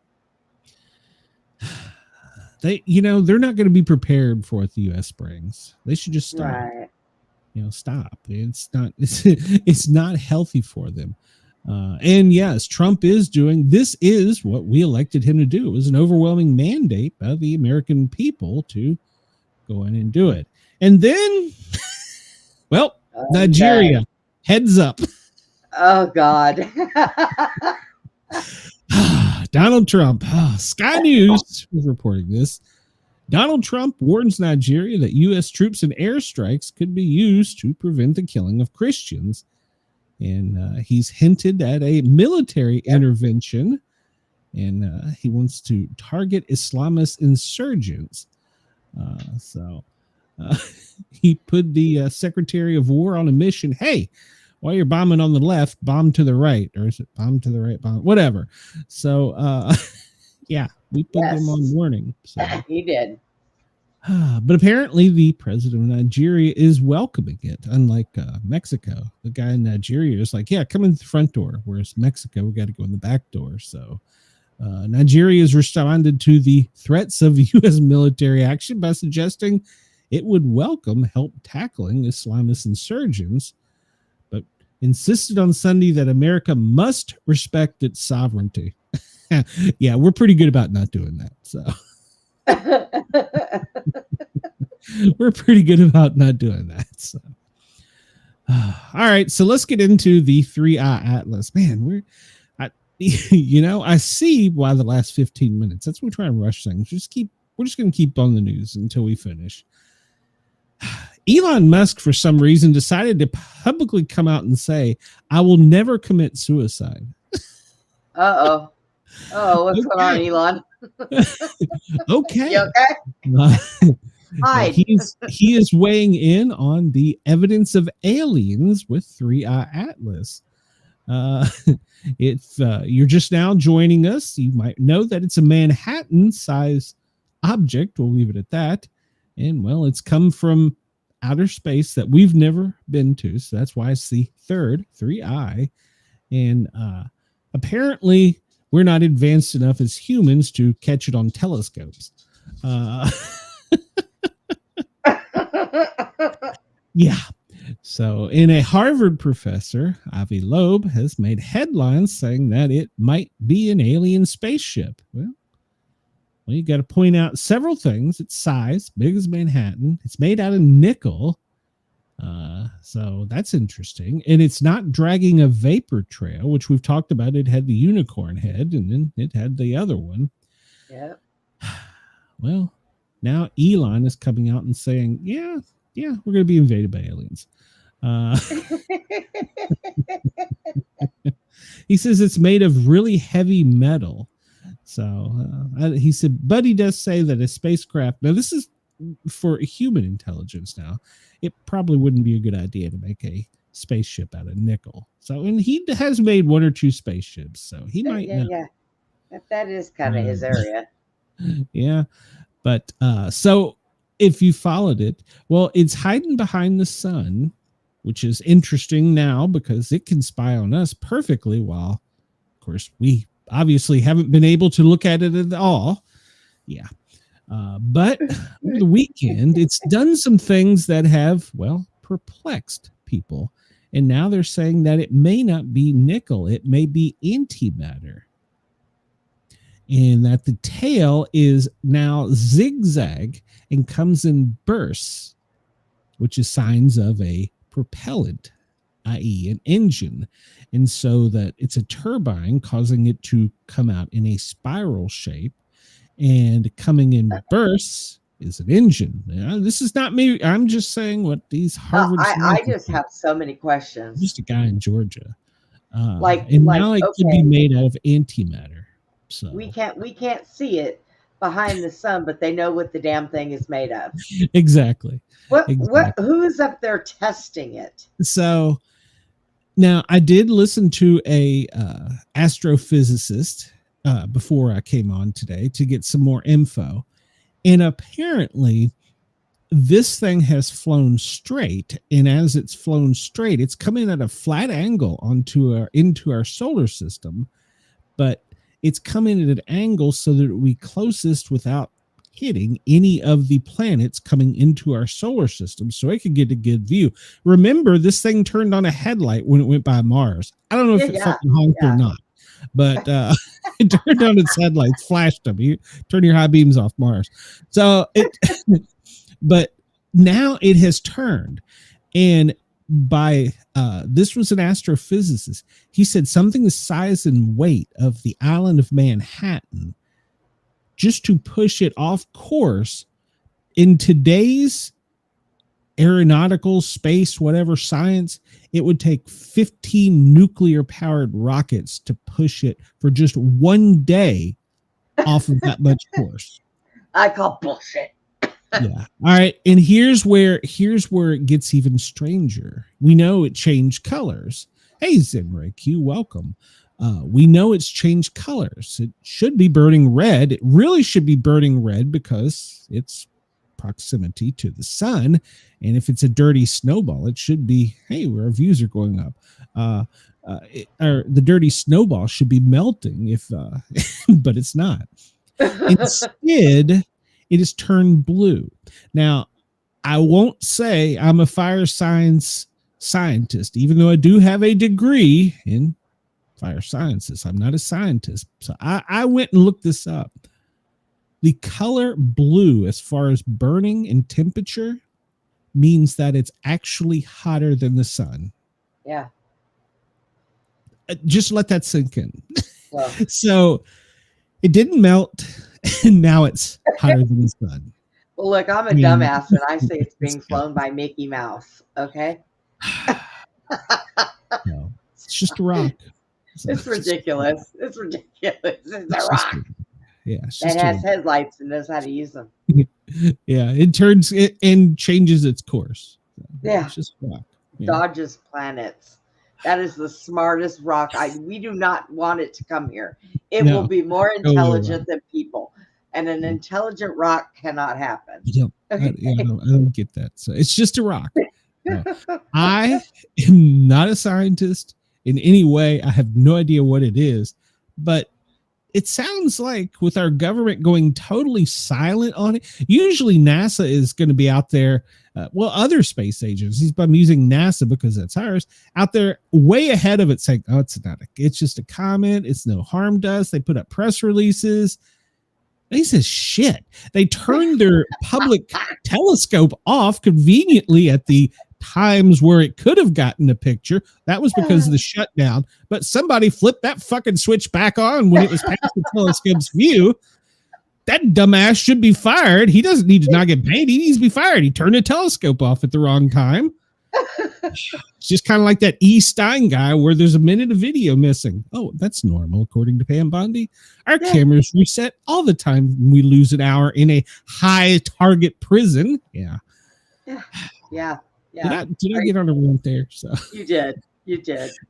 they're not going to be prepared for what the U.S. brings. They should just stop. Right. Stop. It's not healthy for them. And yes, Trump is doing, this is what we elected him to do. It was an overwhelming mandate by the American people to go in and do it. And then, well, Nigeria, heads up. Oh, God. Donald Trump. Sky News is reporting this. Donald Trump warns Nigeria that U.S. troops and airstrikes could be used to prevent the killing of Christians. And he's hinted at a military intervention. And he wants to target Islamist insurgents. He put the Secretary of War on a mission. Hey, while you're bombing on the left, bomb to the right. Or is it bomb to the right? Bomb, whatever. So, yeah. We put them on warning. So. He did. But apparently the president of Nigeria is welcoming it, unlike Mexico. The guy in Nigeria is like, yeah, come in the front door, whereas Mexico, we got to go in the back door. So Nigeria has responded to the threats of U.S. military action by suggesting it would welcome help tackling Islamist insurgents, but insisted on Sunday that America must respect its sovereignty. Yeah, we're pretty good about not doing that. So we're pretty good about not doing that. So all right, so let's get into the 3-eye atlas. Man, I see why the last 15 minutes. That's when we try and rush things. We're just going to keep on the news until we finish. Elon Musk, for some reason, decided to publicly come out and say, I will never commit suicide. Uh-oh. Oh, what's going on, Elon? Okay. You okay? Hi. He is weighing in on the evidence of aliens with 3-eye atlas. If you're just now joining us, you might know that it's a Manhattan-sized object. We'll leave it at that. And, well, it's come from outer space that we've never been to. So that's why it's the third 3-eye. And apparently we're not advanced enough as humans to catch it on telescopes. Yeah. So in a Harvard professor, Avi Loeb, has made headlines saying that it might be an alien spaceship. Well, you got to point out several things. Its size, big as Manhattan. It's made out of nickel. So that's interesting. And it's not dragging a vapor trail, which we've talked about. It had the unicorn head, and then it had the other one. Yeah. Well, now Elon is coming out and saying, yeah, we're going to be invaded by aliens. He says it's made of really heavy metal. So he said, but he does say that a spacecraft, now this is for human intelligence now, it probably wouldn't be a good idea to make a spaceship out of nickel. So, and he has made 1 or 2 spaceships, so he might know. Yeah. That is kind of his area. Yeah. But so if you followed it, well, it's hiding behind the sun, which is interesting now because it can spy on us perfectly while, of course, we obviously haven't been able to look at it at all. Yeah. But over the weekend, it's done some things that have, well, perplexed people. And now they're saying that it may not be nickel. It may be antimatter. And that the tail is now zigzag and comes in bursts, which is signs of a propellant, i.e. an engine. And so that it's a turbine causing it to come out in a spiral shape, and coming in bursts is an engine. Now, this is not me. I'm just saying what these Harvard. I just have so many questions. Just a guy in Georgia. Now it okay, could be made out of antimatter. So we can't see it behind the sun, but they know what the damn thing is made of. Exactly. Who is up there testing it? So now I did listen to a astrophysicist before I came on today to get some more info. And apparently this thing has flown straight. And as it's flown straight, it's coming at a flat angle into our solar system. But it's coming at an angle so that it will be closest without hitting any of the planets coming into our solar system, so it could get a good view. Remember, this thing turned on a headlight when it went by Mars. I don't know if it fucking honked or not, but it turned on its headlights, flashed them. You turn your high beams off Mars. So but now it has turned, and by this was an astrophysicist. He said something the size and weight of the island of Manhattan, just to push it off course in today's aeronautical space, whatever science, it would take 15 nuclear powered rockets to push it for just 1 day off of that much course. I call bullshit. Yeah. All right. And here's where it gets even stranger. We know it changed colors. Hey, Zenray Q, welcome. We know it's changed colors. It should be burning red. It really should be burning red because it's proximity to the sun. And if it's a dirty snowball, it should be, hey, our views are going up. Or the dirty snowball should be melting if, but it's not. Instead, it is turned blue. Now, I won't say I'm a fire science scientist, even though I do have a degree in fire sciences. I'm not a scientist. So I went and looked this up. The color blue, as far as burning and temperature, means that it's actually hotter than the sun. Yeah. Just let that sink in. Well. So it didn't melt, and now it's hotter than the sun. Well, look, I'm a dumbass, and I say it's being flown by Mickey Mouse. Okay. No, it's just a rock. It's ridiculous. It's ridiculous. It's a rock. Yeah, that has headlights and knows how to use them. Yeah, it turns it and changes its course. So, yeah, it's just a rock. Yeah. Dodges planets. That is the smartest rock. We do not want it to come here. It will be more intelligent than people, and an intelligent rock cannot happen. I don't get that. So it's just a rock. No. I am not a scientist in any way. I have no idea what it is, but it sounds like with our government going totally silent on it, usually NASA is going to be out there. Other space agencies, but I'm using NASA because that's ours, out there way ahead of it saying, oh, it's just a comment. It's no harm to us. They put up press releases. They says shit. They turned their public telescope off conveniently at the times where it could have gotten a picture. That was because of the shutdown, but somebody flipped that fucking switch back on when it was past the telescope's view. That dumbass should be fired. He doesn't need to not get paid. He needs to be fired. He turned the telescope off at the wrong time. It's just kind of like that E. Stein guy where there's a minute of video missing. Oh, that's normal, according to Pam Bondi. Our cameras reset all the time when we lose an hour in a high target prison. Yeah. Did I get on a rant there? So you did.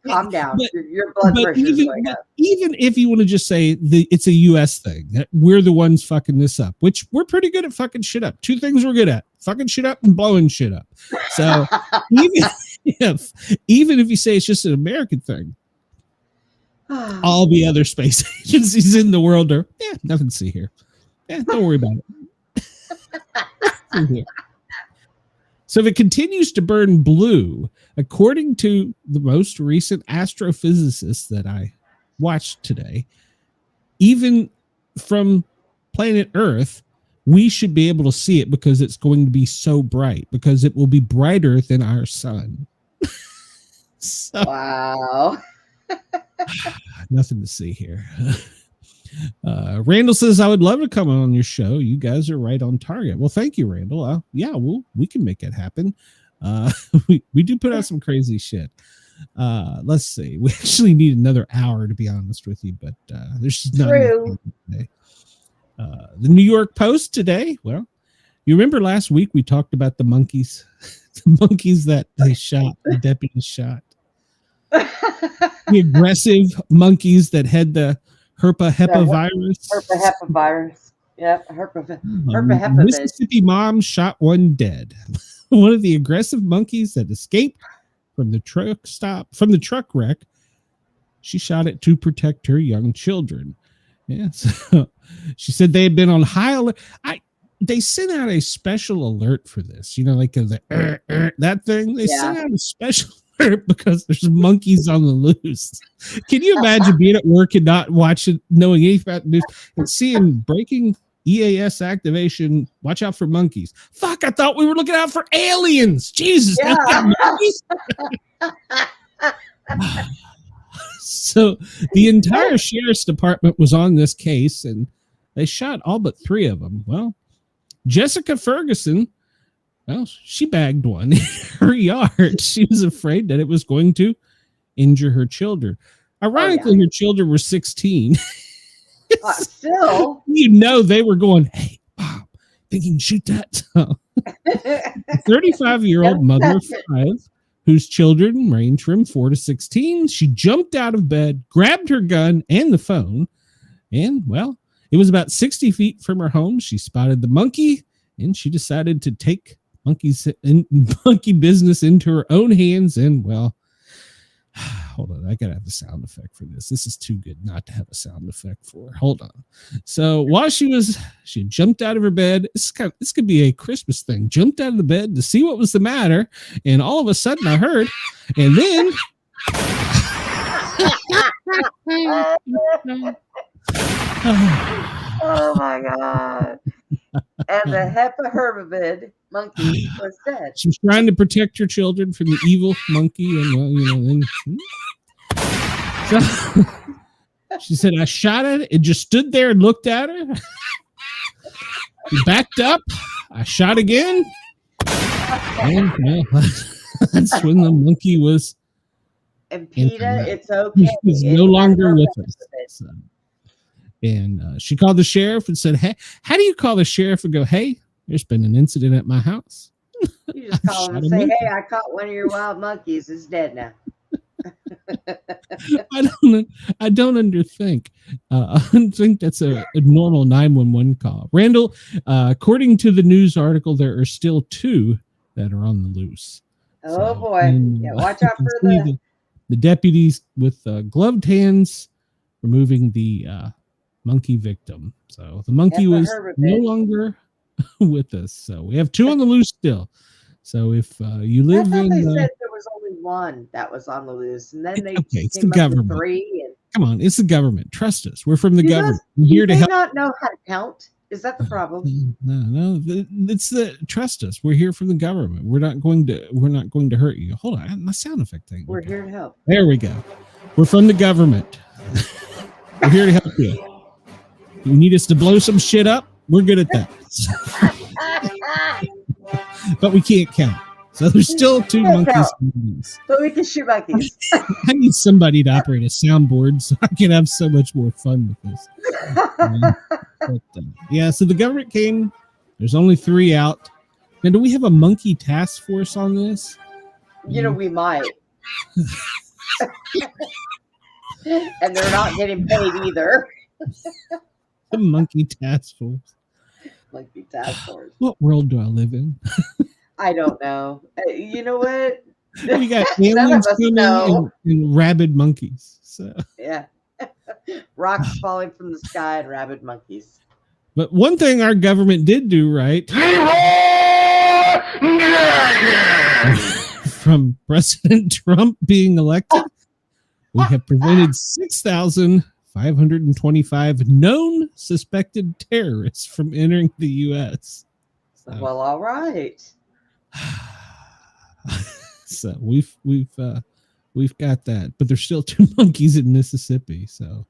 Calm down. Your blood pressure is going up. Even if you want to just say it's a U.S. thing, that we're the ones fucking this up, which we're pretty good at fucking shit up. Two things we're good at: fucking shit up and blowing shit up. So even if you say it's just an American thing, all the other space agencies in the world are nothing to see here. Don't worry about it. So if it continues to burn blue, according to the most recent astrophysicist that I watched today, even from planet Earth, we should be able to see it because it's going to be so bright, because it will be brighter than our sun. So, wow. Nothing to see here. Randall says, I would love to come on your show. You guys are right on target. Well, thank you, Randall. We can make it happen. We do put out some crazy shit. Let's see. We actually need another hour, to be honest with you, but there's just not enough today. The New York Post today. Well, you remember last week we talked about the monkeys, the monkeys that they shot, the deputies shot. The aggressive monkeys that had the herpa virus. Herpa virus. Yeah, herpa Mississippi mom shot one dead. One of the aggressive monkeys that escaped from the truck wreck. She shot it to protect her young children. Yeah, so she said they had been on high alert. They sent out a special alert for this. You know, like that thing. They sent out a special alert because there's monkeys on the loose. Can you imagine being at work and not watching, knowing anything about the news, and seeing breaking EAS activation? Watch out for monkeys. Fuck! I thought we were looking out for aliens. Jesus. Yeah. So the entire sheriff's department was on this case, and they shot all but 3 of them. Well, Jessica Ferguson, well, she bagged one in her yard. She was afraid that it was going to injure her children. Ironically, her children were 16. Still, they were going, hey, Bob, think you can shoot that? 35-year-old mother of 5 whose children range from 4 to 16. She jumped out of bed, grabbed her gun and the phone, and, well, it was about 60 feet from her home. She spotted the monkey, and she decided to take monkey business into her own hands. And, well, hold on, I gotta have a sound effect for this. This is too good not to have a sound effect for. Hold on. So while she jumped out of her bed. This could be a Christmas thing. Jumped out of the bed to see what was the matter, and all of a sudden I heard, and then Oh my God. And the hepaherbid monkey was dead. she was trying to protect her children from the evil monkey, and, well, then so she said, I shot it. It just stood there and looked at her. He backed up. I shot again. And, well, that's when the monkey was. And PETA, it's okay. He was no longer with us. So. And she called the sheriff and said, hey, how do you call the sheriff and go, hey, there's been an incident at my house? You just call him and say, hey, I caught one of your wild monkeys. It's dead now. I don't underthink. I don't think that's a normal 911 call. Randall, according to the news article, there are still 2 that are on the loose. Oh, So, boy. and, Yeah, watch out for the deputies with gloved hands removing the monkey victim. So the monkey was no longer with us. So we have 2 on the loose still. So if you live I thought in, they said there was only 1 that was on the loose, and then they it's came the up with government. 3. And Come on, it's the government. Trust us. We're from the Do government. those- We're here do to they help. not know how to count? Is that the problem? No. It's the trust us. We're here from the government. We're not going to hurt you. Hold on, my sound effect thing. We're here to help. There we go. We're from the government. We're here to help you. You need us to blow some shit up? We're good at that. But we can't count. So there's still 2 monkeys. But we can shoot monkeys. I need somebody to operate a soundboard so I can have so much more fun with this. Yeah, so the government came. There's only 3 out. Now, do we have a monkey task force on this? You know, we might. And they're not getting paid either. The monkey task force. Monkey task force. What world do I live in? I don't know. You know what? We got None of aliens us coming know. and rabid monkeys. So, Yeah. Rocks falling from the sky and rabid monkeys. but one thing our government did do right, from President Trump being elected, we have prevented 6,525 known suspected terrorists from entering the U.S. So, Well, all right. so we've got that, but there's still 2 monkeys in Mississippi. So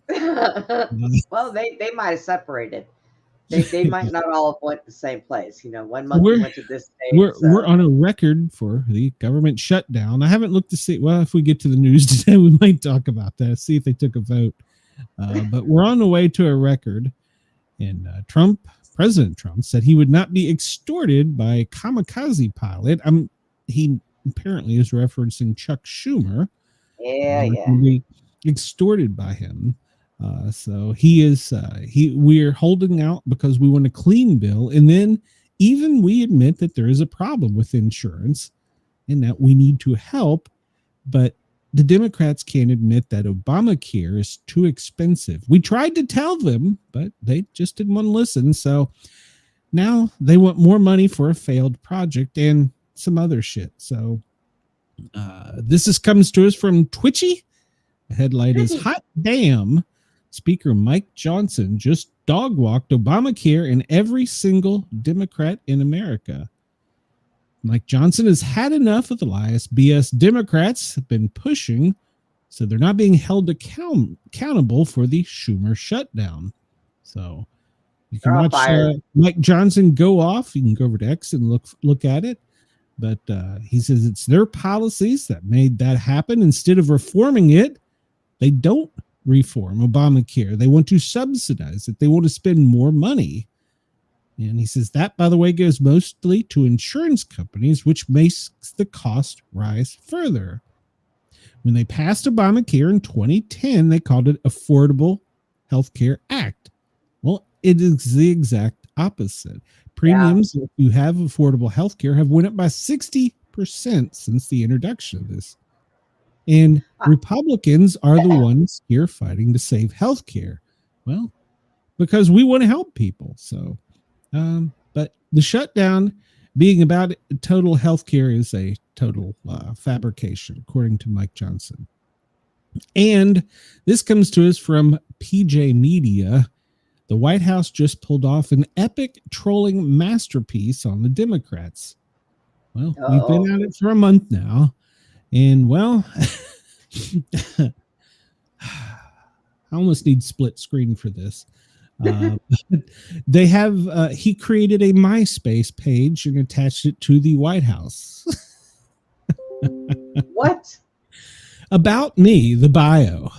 Well, they might have separated. They might not all have went to the same place. You know, one monkey went to this state. We're on a record for the government shutdown. I haven't looked to see. Well, if we get to the news today, we might talk about that. See if they took a vote. But we're on the way to a record. And President Trump said he would not be extorted by a kamikaze pilot. He apparently is referencing Chuck Schumer. Yeah. Be extorted by him. So we're holding out because we want a clean bill. And then even we admit that there is a problem with insurance and that we need to help. But the Democrats can't admit that Obamacare is too expensive. We tried to tell them, but they just didn't want to listen. So now they want more money for a failed project and some other shit. So this comes to us from Twitchy. The headline is Hot Damn. Speaker Mike Johnson just dog walked Obamacare and every single Democrat in America. Mike Johnson has had enough of the lies BS Democrats have been pushing, so they're not being held accountable for the Schumer shutdown. So you can watch Mike Johnson go off. You can go over to X and look at it. But he says it's their policies that made that happen. Instead of reforming it, they don't reform Obamacare. They want to subsidize it. They want to spend more money. And he says that, by the way, goes mostly to insurance companies, which makes the cost rise further. When they passed Obamacare in 2010, they called it Affordable Health Care Act. Well, it is the exact opposite. Premiums, if you have affordable health care, have went up by 60% since the introduction of this. And Republicans are the ones here fighting to save health care. Well, because we want to help people. So, but the shutdown being about total health care is a total fabrication, according to Mike Johnson. And this comes to us from PJ Media. The White House just pulled off an epic trolling masterpiece on the Democrats. Well, we've been at it for a month now. And, well, I almost need split screen for this. They have, he created a MySpace page and attached it to the White House. What? About me, the bio.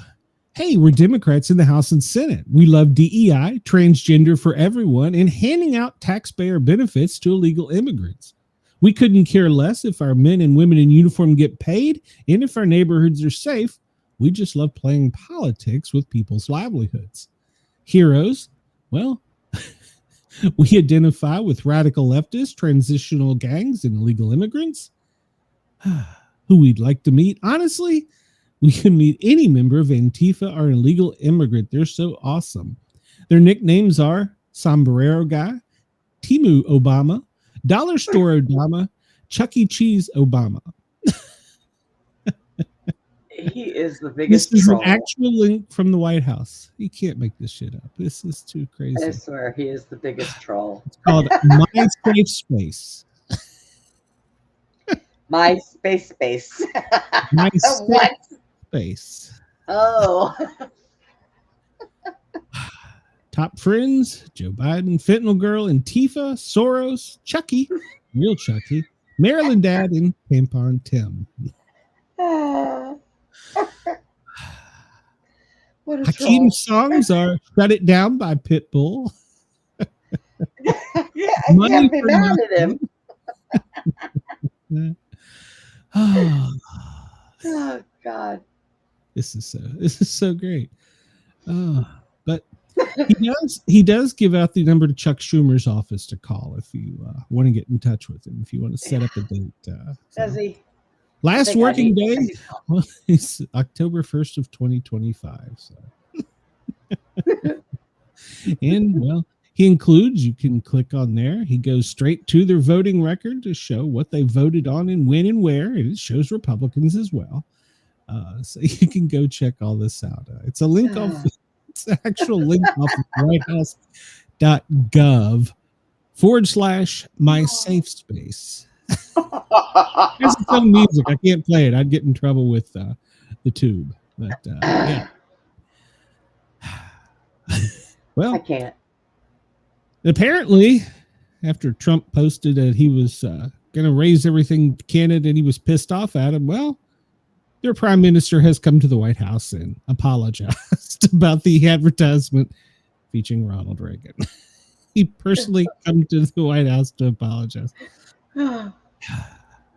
Hey, we're Democrats in the House and Senate. We love DEI, transgender for everyone, and handing out taxpayer benefits to illegal immigrants. We couldn't care less if our men and women in uniform get paid and if our neighborhoods are safe. We just love playing politics with people's livelihoods. Heroes, well, we identify with radical leftists, transitional gangs, and illegal immigrants. Who we'd like to meet. Honestly, we can meet any member of Antifa or an illegal immigrant. They're so awesome. Their nicknames are Sombrero Guy, Timu Obama, Dollar Store Obama, Chuck E. Cheese Obama. He is the biggest This is troll. an actual link from the White House. You can't make this shit up. This is too crazy. I swear, he is the biggest troll. It's called My Safe Space. My space. My Safe What? Space. Oh. Top friends: Joe Biden, Fentanyl Girl, Antifa, Soros, Chucky, real Chucky, Maryland Dad, and Tampon Tim. What a troll. Hakeem's songs are "Shut It Down" by Pitbull. Yeah, I can't be mad at him. Oh God. This is so great. But he does give out the number to Chuck Schumer's office to call if you want to get in touch with him, if you want to set up a date. Does he? Last working day is October 1st of 2025. So. And well, he includes, you can click on there. He goes straight to their voting record to show what they voted on and when and where. And it shows Republicans as well. So you can go check all this out. It's a link off. It's an actual link off of whitehouse.gov/MySafeSpace. There's its own music. I can't play it. I'd get in trouble with the tube. But yeah. Well, I can't. Apparently, after Trump posted that he was going to raise everything to Canada and he was pissed off at him, well, their prime minister has come to the White House and apologized about the advertisement featuring Ronald Reagan. He personally come to the White House to apologize.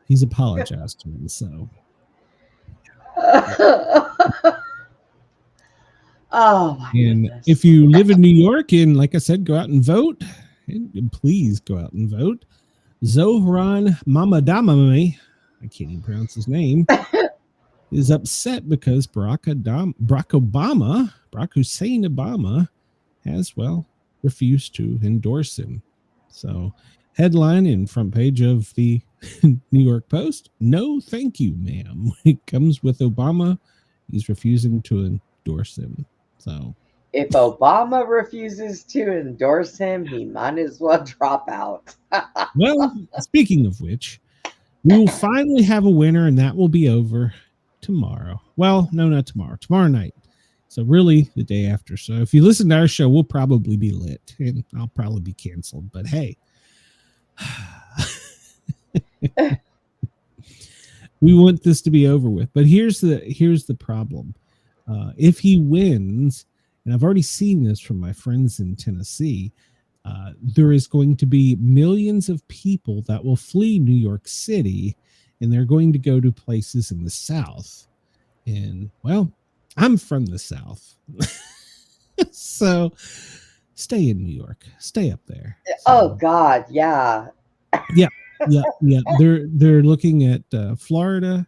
He's apologized to him, so. Oh my goodness. If you live in New York and, like I said, go out and vote, and please go out and vote. Zohran Mamdani, I can't even pronounce his name, is upset because Barack Hussein Obama has, well, refused to endorse him. So, headline in front page of the New York Post: "No, thank you, ma'am." It comes with Obama. He's refusing to endorse him. So, if Obama refuses to endorse him, he might as well drop out. well, speaking of which, we will finally have a winner, and that will be over tomorrow. Well, no, not tomorrow. Tomorrow night. So really the day after. So if you listen to our show, we'll probably be lit and I'll probably be canceled. But hey, we want this to be over with. But here's the problem. If he wins, and I've already seen this from my friends in Tennessee, there is going to be millions of people that will flee New York City, and they're going to go to places in the South. And, well, I'm from the South. So stay in New York. Stay up there. So, Oh, God. Yeah. yeah. They're looking at Florida,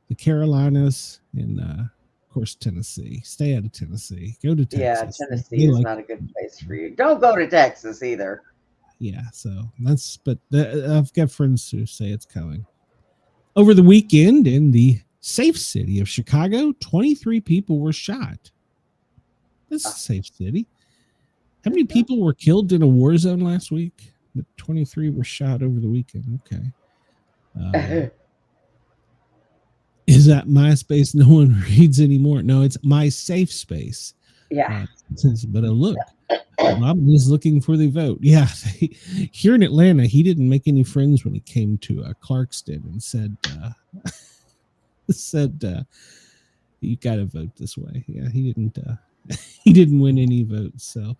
the Carolinas, and of course Tennessee. Stay out of Tennessee. Go to Texas. Yeah, Tennessee is not a good place for you. Don't go to Texas either. Yeah, so that's. But I've got friends who say it's coming. Over the weekend in the safe city of Chicago, 23 people were shot. That's a safe city. How many people were killed in a war zone last week? 23 were shot over the weekend. Okay. Is that MySpace no one reads anymore? No, it's My Safe Space. Yeah. But look, Bob is looking for the vote. Yeah. Here in Atlanta, he didn't make any friends when he came to Clarkston and said, you got to vote this way. Yeah, he didn't win any votes. So,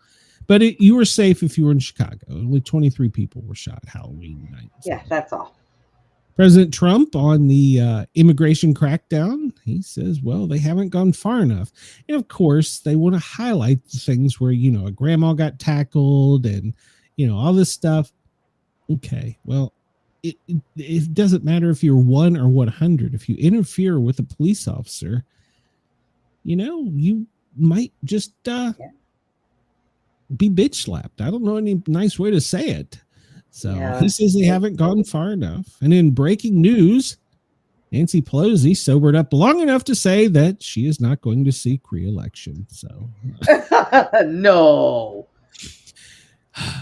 but you were safe if you were in Chicago. Only 23 people were shot Halloween night. So. Yeah, that's all. President Trump on the immigration crackdown, he says, well, they haven't gone far enough. And of course, they want to highlight the things where, a grandma got tackled and, all this stuff. Okay, well, it doesn't matter if you're 1 or 100. If you interfere with a police officer, you might just be bitch slapped. I don't know any nice way to say it. So he says they haven't gone far enough. And in breaking news, Nancy Pelosi sobered up long enough to say that she is not going to seek re-election. So no.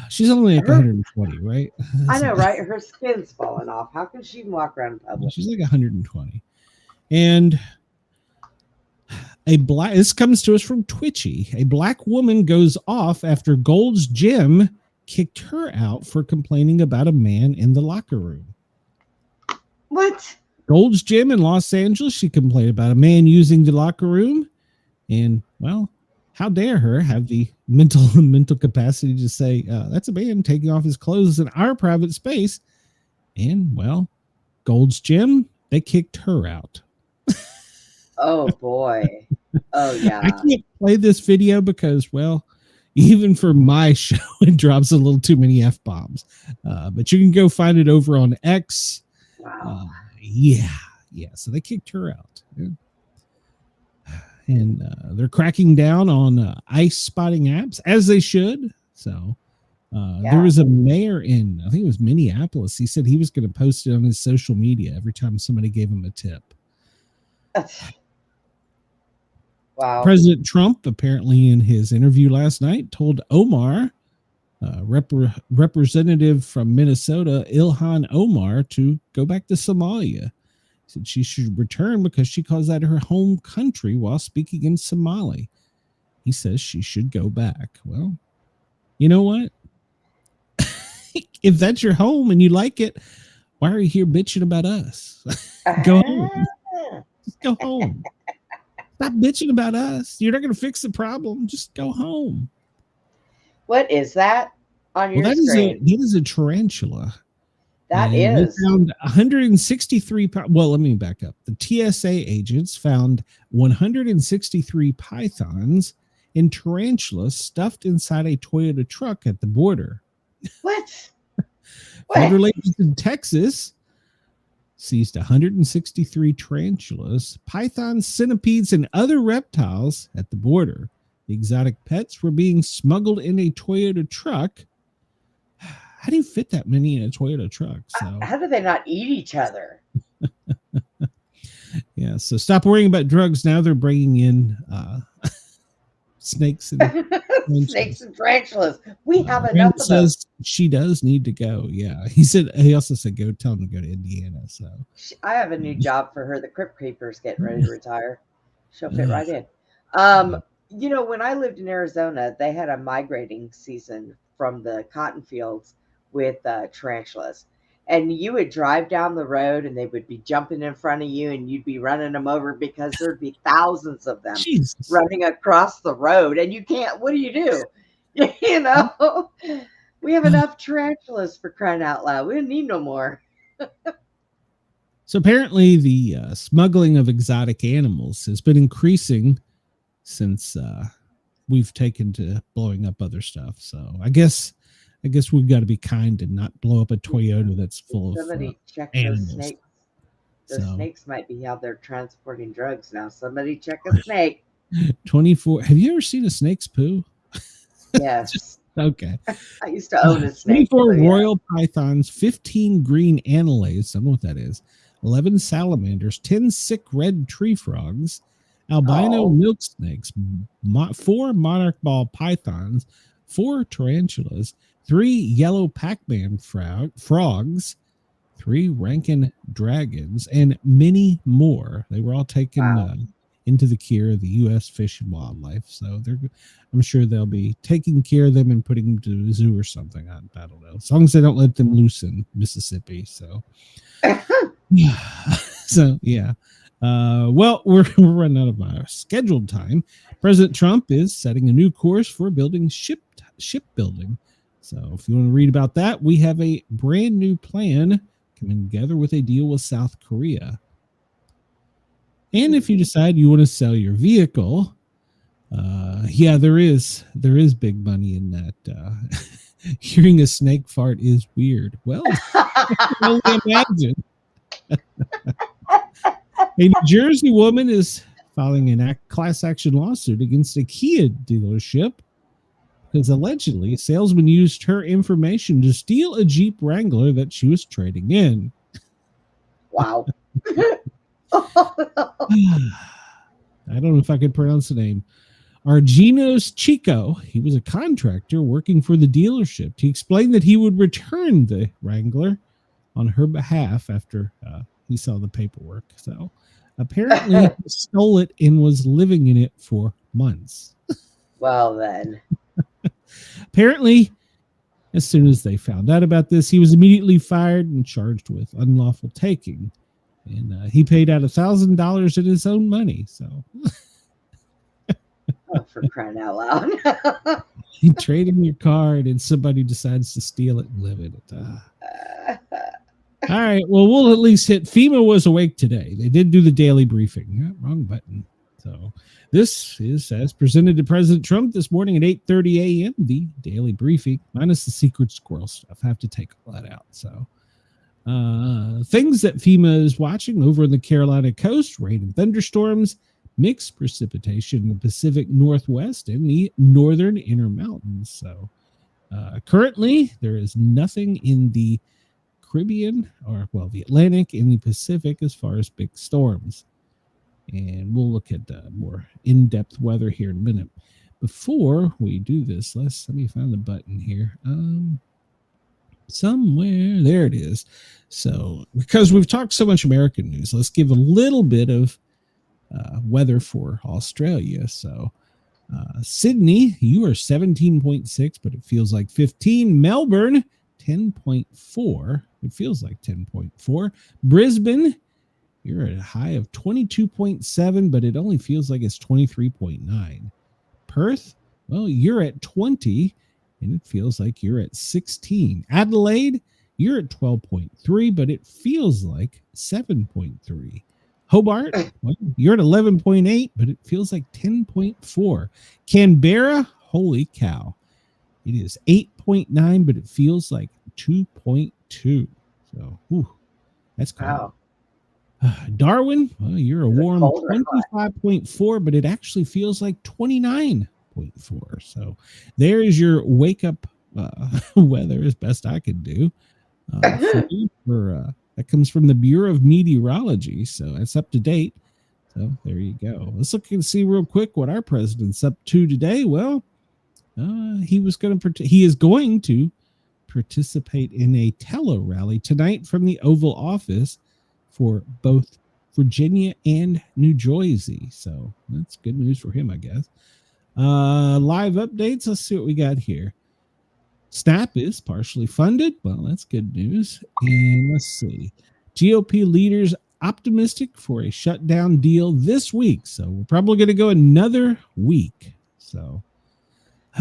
She's only like 120, right? I know, right? Her skin's falling off. How can she walk around in public? She's like 120. And this comes to us from Twitchy. A black woman goes off after Gold's Gym kicked her out for complaining about a man in the locker room. What? Gold's Gym in Los Angeles, she complained about a man using the locker room. And, well, how dare her have the mental capacity to say, that's a man taking off his clothes in our private space. And, well, Gold's Gym, they kicked her out. Oh, boy. Oh, yeah. I can't play this video because, well, even for my show, it drops a little too many F-bombs. But you can go find it over on X. Wow. Yeah. So they kicked her out. Yeah. And they're cracking down on ice spotting apps, as they should. So there was a mayor in, I think it was Minneapolis. He said he was going to post it on his social media every time somebody gave him a tip. Wow. President Trump, apparently in his interview last night, told Omar, representative from Minnesota, Ilhan Omar, to go back to Somalia. He said she should return because she calls that her home country while speaking in Somali. He says she should go back. Well, you know what? If that's your home and you like it, why are you here bitching about us? Go home. Just go home. Stop bitching about us. You're not going to fix the problem. Just go home. What is that on your screen? That is a tarantula. That and is. They found 163. Well, let me back up. The TSA agents found 163 pythons and tarantulas stuffed inside a Toyota truck at the border. What? Federal agents in Texas seized 163 tarantulas, pythons, centipedes, and other reptiles at the border. The exotic pets were being smuggled in a Toyota truck. How do you fit that many in a Toyota truck? So how do they not eat each other? Yeah, so stop worrying about drugs. Now they're bringing in snakes and snakes and tarantulas. We have enough Brandon of says she does need to go. Yeah, he also said go tell him to go to Indiana. So I have a new job for her. The Crypt Keeper's getting ready to retire. She'll fit right in. When I lived in Arizona, they had a migrating season from the cotton fields with tarantulas. And you would drive down the road and they would be jumping in front of you and you'd be running them over because there'd be thousands of them running across the road. And you can't, what do? We have enough tarantulas for crying out loud. We don't need no more. So apparently the smuggling of exotic animals has been increasing since we've taken to blowing up other stuff. So I guess we've got to be kind and not blow up a Toyota that's full Somebody of check animals. those snakes. Those So snakes might be how they're transporting drugs now. Somebody check a snake. 24. Have you ever seen a snake's poo? Yes. Okay. I used to own a snake. 24 so yeah. royal pythons, 15 green anolays, I don't know what that is, 11 salamanders, 10 sick red tree frogs, albino Oh. milk snakes, 4 monarch ball pythons, 4 tarantulas, 3 yellow Pac-Man frogs, 3 Rankin dragons, and many more. They were all taken Wow. into the care of the U.S. Fish and Wildlife. So I'm sure they'll be taking care of them and putting them to the zoo or something. I don't know. As long as they don't let them loose in Mississippi. So, yeah. Well, we're running out of our scheduled time. President Trump is setting a new course for building shipbuilding. So if you want to read about that, we have a brand new plan coming together with a deal with South Korea. And if you decide you want to sell your vehicle, there is big money in that. Hearing a snake fart is weird. Well, I can only imagine. A New Jersey woman is filing a class action lawsuit against a Kia dealership because allegedly a salesman used her information to steal a Jeep Wrangler that she was trading in. Wow. I don't know if I could pronounce the name. Arginos Chico, he was a contractor working for the dealership. He explained that he would return the Wrangler on her behalf after he saw the paperwork. So apparently he stole it and was living in it for months. Well, then. Apparently, as soon as they found out about this, he was immediately fired and charged with unlawful taking. And he paid out $1,000 in his own money. So, For crying out loud. you trade in your car and then somebody decides to steal it and live in it. All right. Well, we'll at least hit FEMA was awake today. They did do the daily briefing. Wrong button. So this is as presented to President Trump this morning at 8:30 a.m. The daily briefing, minus the secret squirrel stuff. I have to take all that out. So things that FEMA is watching over in the Carolina coast: rain and thunderstorms, mixed precipitation in the Pacific Northwest and the northern Intermountains. So currently there is nothing in the Caribbean the Atlantic and the Pacific as far as big storms. And we'll look at more in-depth weather here in a minute. Before we do this, let me find the button here. Somewhere there it is. So because we've talked so much American news, let's give a little bit of weather for Australia. So Sydney, you are 17.6, but it feels like 15. Melbourne, 10.4. It feels like 10.4. Brisbane, you're at a high of 22.7, but it only feels like it's 23.9. Perth, well, you're at 20, and it feels like you're at 16. Adelaide, you're at 12.3, but it feels like 7.3. Hobart, well, you're at 11.8, but it feels like 10.4. Canberra, holy cow. It is 8.9, but it feels like 2.2. So, that's cool. Wow. Darwin, well, you're a warm cold or hot? 25.4, but it actually feels like 29.4. So there is your wake up weather as best I could do. That comes from the Bureau of Meteorology, so that's up to date. So there you go. Let's look and see real quick what our president's up to today. Well, he is going to participate in a tele-rally tonight from the Oval Office for both Virginia and New Jersey. So that's good news for him, I guess. Live updates. Let's see what we got here. SNAP is partially funded. Well, that's good news. And let's see. GOP leaders optimistic for a shutdown deal this week. So we're probably going to go another week. So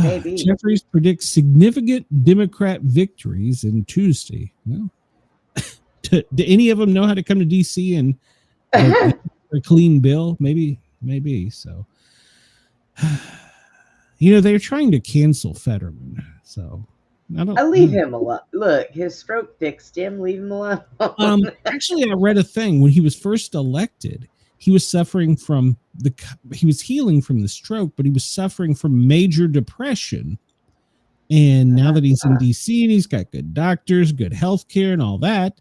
Maybe. Jeffries predicts significant Democrat victories in Tuesday. Well, do any of them know how to come to D.C. and vote a clean bill? Maybe. So, they're trying to cancel Fetterman. So I'll leave him alone. Look, his stroke fixed him. Leave him alone. Actually, I read a thing when he was first elected. He was suffering from he was healing from the stroke, but he was suffering from major depression. And now that he's in DC and he's got good doctors, good health care and all that,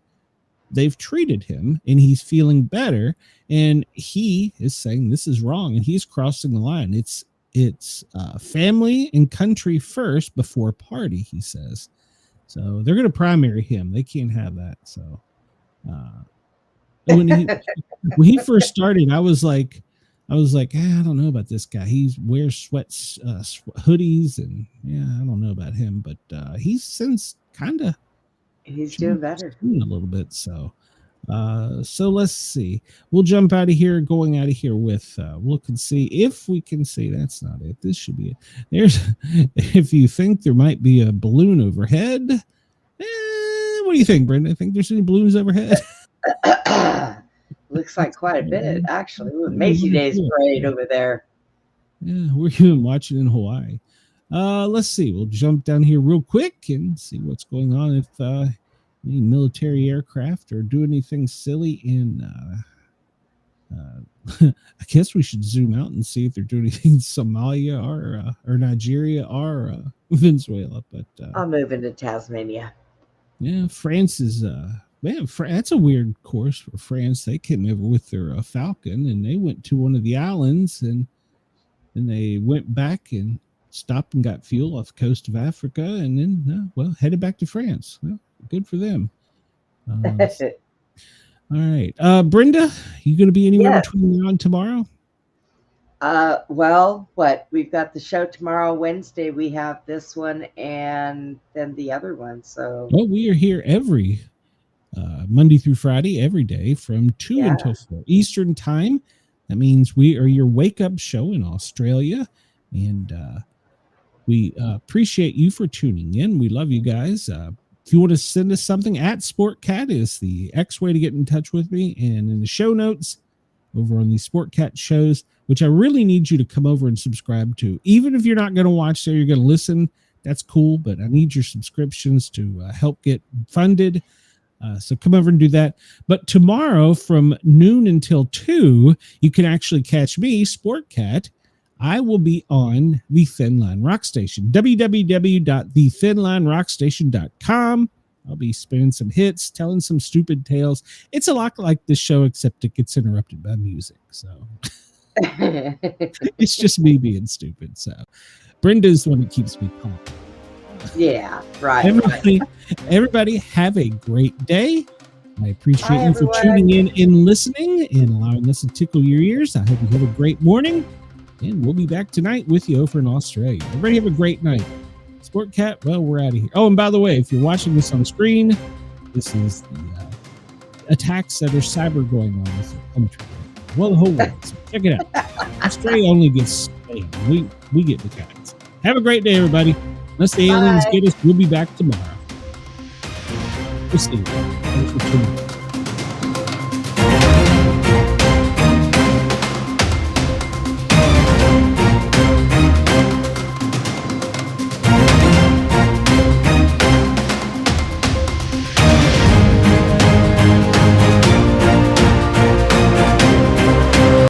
they've treated him and he's feeling better. And he is saying this is wrong and he's crossing the line. It's family and country first before party, he says. So they're going to primary him. They can't have that. So when he first started, I was like, I don't know about this guy. He wears hoodies, and I don't know about him. But he's since he's doing better a little bit. So let's see. We'll jump out of here. Going out of here with look and see if we can see. That's not it. This should be it. There's if you think there might be a balloon overhead. What do you think, Brenda? I think there's any balloons overhead. Looks like quite a bit, actually. Macy Day's parade over there. Yeah, we're even watching in Hawaii. Let's see. We'll jump down here real quick and see what's going on. If any military aircraft are doing anything silly in, I guess we should zoom out and see if they're doing anything in Somalia or Nigeria or Venezuela. But I'll move into Tasmania. Yeah, France is. That's a weird course for France. They came over with their Falcon and they went to one of the islands and they went back and stopped and got fuel off the coast of Africa and then, headed back to France. Well, good for them. All right. Brenda, you going to be anywhere between now and tomorrow? We've got the show tomorrow, Wednesday. We have this one and then the other one. So we are here every Monday through Friday, every day from 2 until 4 Eastern time. That means we are your wake up show in Australia. And we appreciate you for tuning in. We love you guys. If you want to send us something, at Sportcat is the X way to get in touch with me. And in the show notes over on the Sportcat shows, which I really need you to come over and subscribe to. Even if you're not going to watch there, you're going to listen. That's cool. But I need your subscriptions to help get funded. So come over and do that. But tomorrow from noon until 2, you can actually catch me, Sportcat. I will be on the Thin Line Rock Station, www.thethinlinerockstation.com. I'll be spinning some hits, telling some stupid tales. It's a lot like this show, except it gets interrupted by music. So it's just me being stupid. So Brenda's the one that keeps me pumped. Yeah, right. Everybody have a great day. I appreciate you for tuning in and listening and allowing us to tickle your ears. I hope you have a great morning, and we'll be back tonight with you over in Australia. Everybody have a great night. Sportcat, we're out of here. Oh, and by the way, if you're watching this on screen, this is the attacks that are cyber going on with the country. Well, the whole world. So check it out. Australia only gets Spain. We get the guys. Have a great day, everybody. Unless the aliens get us, we'll be back tomorrow. We'll see you. Thanks for tuning in.